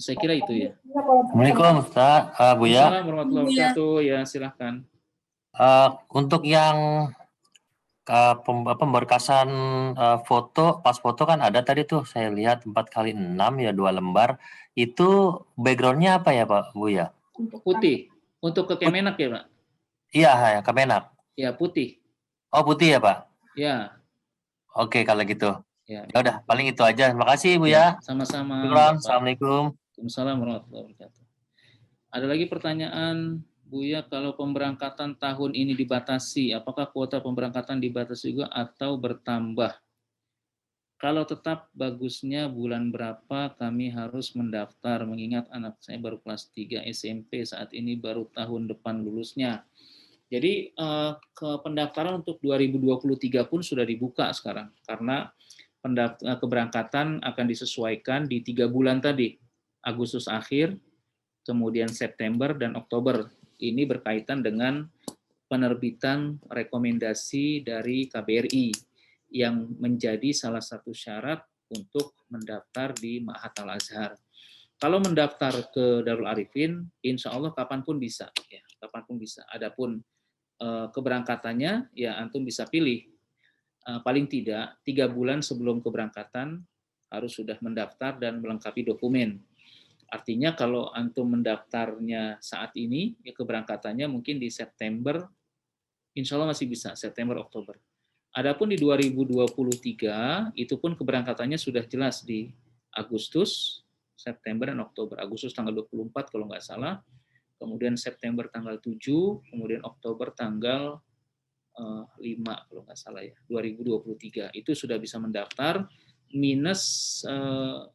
Saya kira itu ya. Assalamualaikum Ustaz, Buya. Assalamualaikum warahmatullahi wabarakatuh. Ya, silahkan. Untuk yang pemberkasan foto, pas foto kan ada tadi tuh saya lihat 4x6 ya 2 lembar. Itu backgroundnya apa ya Pak Buya? Putih. Untuk ke Kemenak ya, Pak? Iya, ya, Kemenak. Ya, putih. Oh, putih ya, Pak? Ya, Oke, kalau gitu. ya. Ya udah, paling itu aja. Terima kasih, Bu Ya, ya. sama-sama, Syukran. Bapak. Assalamualaikum. Waalaikumsalam warahmatullahi wabarakatuh. Ada lagi pertanyaan, Buya, kalau pemberangkatan tahun ini dibatasi, apakah kuota pemberangkatan dibatasi juga atau bertambah? Kalau tetap, bagusnya bulan berapa kami harus mendaftar, mengingat anak saya baru kelas 3 SMP, saat ini baru tahun depan lulusnya. Jadi ke pendaftaran untuk 2023 pun sudah dibuka sekarang, karena keberangkatan akan disesuaikan di 3 bulan tadi, Agustus akhir, kemudian September dan Oktober. Ini berkaitan dengan penerbitan rekomendasi dari KBRI yang menjadi salah satu syarat untuk mendaftar di Ma'had Al-Azhar. Kalau mendaftar ke Darul Arifin, insya Allah kapanpun bisa, ya, kapanpun bisa. Adapun keberangkatannya, ya antum bisa pilih. Paling tidak 3 bulan sebelum keberangkatan harus sudah mendaftar dan melengkapi dokumen. Artinya kalau antum mendaftarnya saat ini, ya keberangkatannya mungkin di September, insya Allah masih bisa, September, Oktober. Adapun di 2023, itu pun keberangkatannya sudah jelas di Agustus, September, dan Oktober. Agustus tanggal 24 kalau nggak salah, kemudian September tanggal 7, kemudian Oktober tanggal 5 kalau nggak salah ya, 2023. Itu sudah bisa mendaftar, minus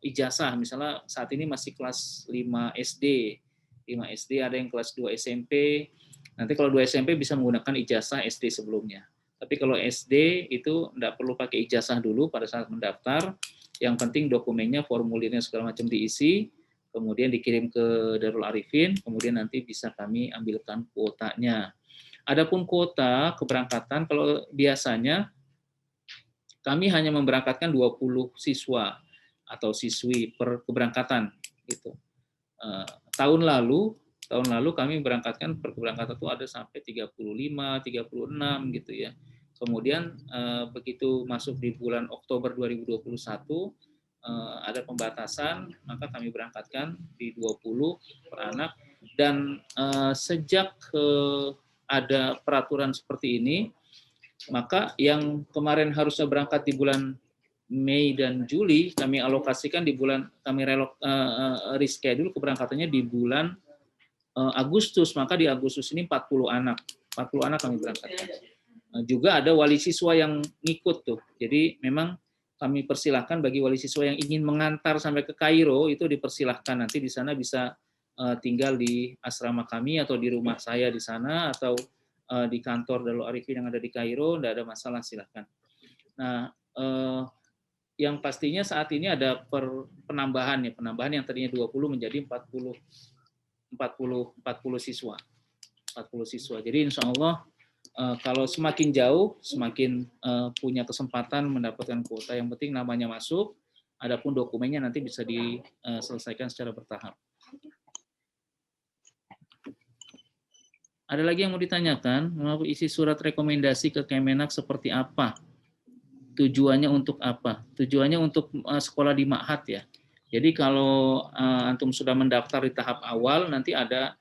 ijazah, misalnya saat ini masih kelas 5 SD, 5 SD, ada yang kelas 2 SMP, nanti kalau 2 SMP bisa menggunakan ijazah SD sebelumnya. Tapi kalau SD itu tidak perlu pakai ijazah dulu pada saat mendaftar, yang penting dokumennya, formulirnya segala macam diisi, kemudian dikirim ke Darul Arifin, kemudian nanti bisa kami ambilkan kuotanya. Adapun kuota keberangkatan, kalau biasanya kami hanya memberangkatkan 20 siswa atau siswi per keberangkatan gitu. Tahun lalu kami berangkatkan per keberangkatan itu ada sampai 35, 36 gitu ya. Kemudian begitu masuk di bulan Oktober 2021 ada pembatasan, maka kami berangkatkan di 20 per anak, dan sejak ada peraturan seperti ini, maka yang kemarin harusnya berangkat di bulan Mei dan Juli, kami alokasikan di bulan, kami reschedule keberangkatannya di bulan Agustus, maka di Agustus ini 40 anak kami berangkatkan. Juga ada wali siswa yang ngikut tuh, jadi memang kami persilahkan bagi wali siswa yang ingin mengantar sampai ke Kairo, itu dipersilahkan, nanti di sana bisa tinggal di asrama kami atau di rumah saya di sana, atau di kantor Darul Arifin yang ada di Kairo, tidak ada masalah, silahkan. Nah, yang pastinya saat ini ada penambahan yang tadinya 20 menjadi 40 siswa. 40 siswa. Jadi insya Allah kalau semakin jauh, semakin punya kesempatan mendapatkan kuota. Yang penting namanya masuk, adapun dokumennya nanti bisa diselesaikan secara bertahap. Ada lagi yang mau ditanyakan? Isi surat rekomendasi ke Kemenak seperti apa? Tujuannya untuk apa? Tujuannya untuk sekolah di Ma'had ya. Jadi kalau antum sudah mendaftar di tahap awal, nanti ada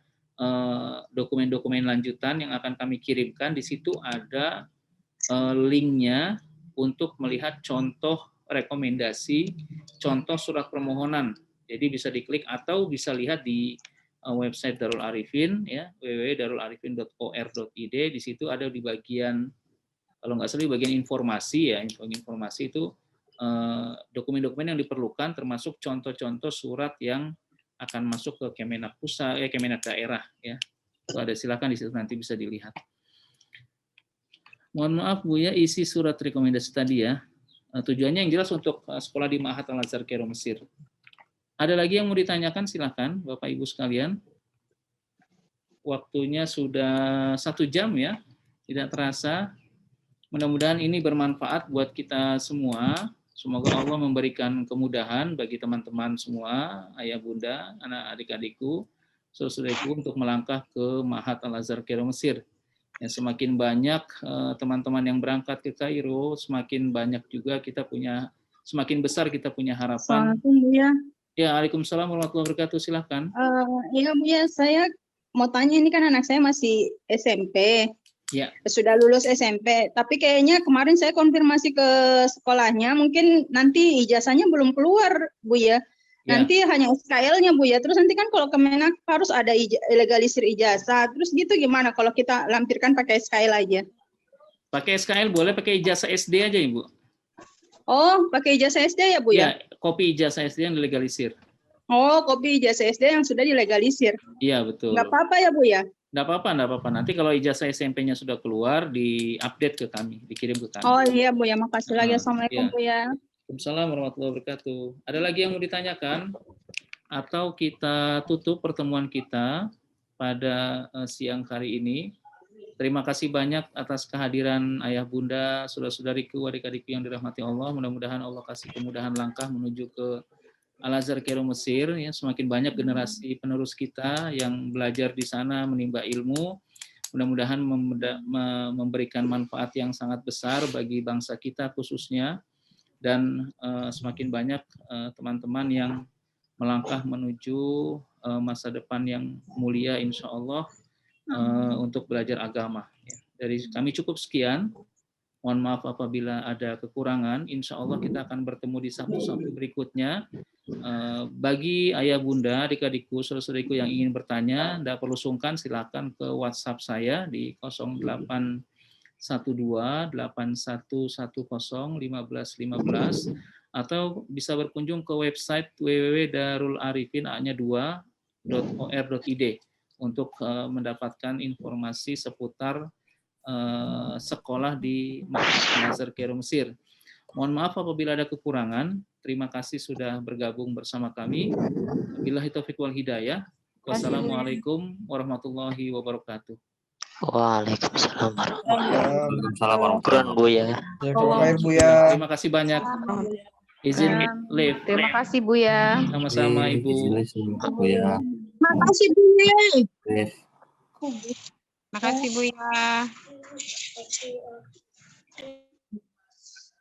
dokumen-dokumen lanjutan yang akan kami kirimkan. Di situ ada linknya untuk melihat contoh rekomendasi, contoh surat permohonan. Jadi bisa diklik atau bisa lihat di website Darul Arifin ya, www.darularifin.or.id. Di situ ada di bagian, kalau nggak salah di bagian informasi ya, informasi itu dokumen-dokumen yang diperlukan, termasuk contoh-contoh surat yang akan masuk ke Kemenak pusat, Kemenak daerah ya. Itu ada, silakan di situ nanti bisa dilihat. Mohon maaf Bu ya, isi surat rekomendasi tadi ya. Tujuannya yang jelas untuk sekolah di Ma'had Al-Azhar Kairo Mesir. Ada lagi yang mau ditanyakan, silakan Bapak Ibu sekalian. Waktunya sudah 1 jam ya, tidak terasa. Mudah-mudahan ini bermanfaat buat kita semua. Semoga Allah memberikan kemudahan bagi teman-teman semua, ayah bunda, anak adik-adikku, saudara-saudariku untuk melangkah ke Ma'had Al-Azhar Kairo Mesir. Ya, semakin banyak teman-teman yang berangkat ke Kairo, semakin banyak juga kita punya, semakin besar kita punya harapan. Assalamualaikum Bu ya. Ya, Waalaikumsalam warahmatullahi wabarakatuh. Silakan. Iya Bu ya, saya mau tanya, ini kan anak saya masih SMP. Ya. Sudah lulus SMP, tapi kayaknya kemarin saya konfirmasi ke sekolahnya, mungkin nanti ijazahnya belum keluar, Bu ya. Nanti hanya SKL-nya, Bu ya. Terus nanti kan kalau Kemenak harus ada legalisir ijazah. Terus gitu gimana kalau kita lampirkan pakai SKL aja? Pakai SKL boleh, pakai ijazah SD aja, Ibu. Oh, pakai ijazah SD ya, Bu ya? Ya, kopi ijazah SD yang dilegalisir. Oh, kopi ijazah SD yang sudah dilegalisir. Iya, betul. Nggak apa-apa ya, Bu ya? Nggak apa-apa. Nanti kalau ijazah SMP-nya sudah keluar, di-update ke kami, dikirim ke kami. Oh iya, Bu ya. Makasih lagi. Assalamualaikum, Bu ya. Waalaikumsalam warahmatullahi wabarakatuh. Ada lagi yang mau ditanyakan? Atau kita tutup pertemuan kita pada siang hari ini. Terima kasih banyak atas kehadiran ayah bunda, saudara-saudariku, adik-adikku yang dirahmati Allah. Mudah-mudahan Allah kasih kemudahan langkah menuju ke Al-Azhar Kairo Mesir. Ya, semakin banyak generasi penerus kita yang belajar di sana, menimba ilmu. Mudah-mudahan memberikan manfaat yang sangat besar bagi bangsa kita khususnya. Dan semakin banyak teman-teman yang melangkah menuju masa depan yang mulia insya Allah untuk belajar agama. Dari kami cukup sekian. Mohon maaf apabila ada kekurangan. Insya Allah kita akan bertemu di Sabtu-Sabtu berikutnya. Bagi ayah bunda, adik-adikku, saudara-saudariku yang ingin bertanya, tidak perlu sungkan, silakan ke WhatsApp saya di 0812-8110-1515 atau bisa berkunjung ke website www.darularifin2.or.id untuk mendapatkan informasi seputar sekolah di Al-Azhar Kairo Mesir. Mohon maaf apabila ada kekurangan. Terima kasih sudah bergabung bersama kami. Billahi taufiq wal hidayah. Wassalamualaikum warahmatullahi wabarakatuh. Waalaikumsalam Waalaikumsalam warahmatullahi wabarakatuh. Bu ya. Terima kasih banyak. Izin live. Terima kasih Bu ya. Sama-sama Ibu. Bu ya. Makasih, Bu ya. Makasih Bu ya.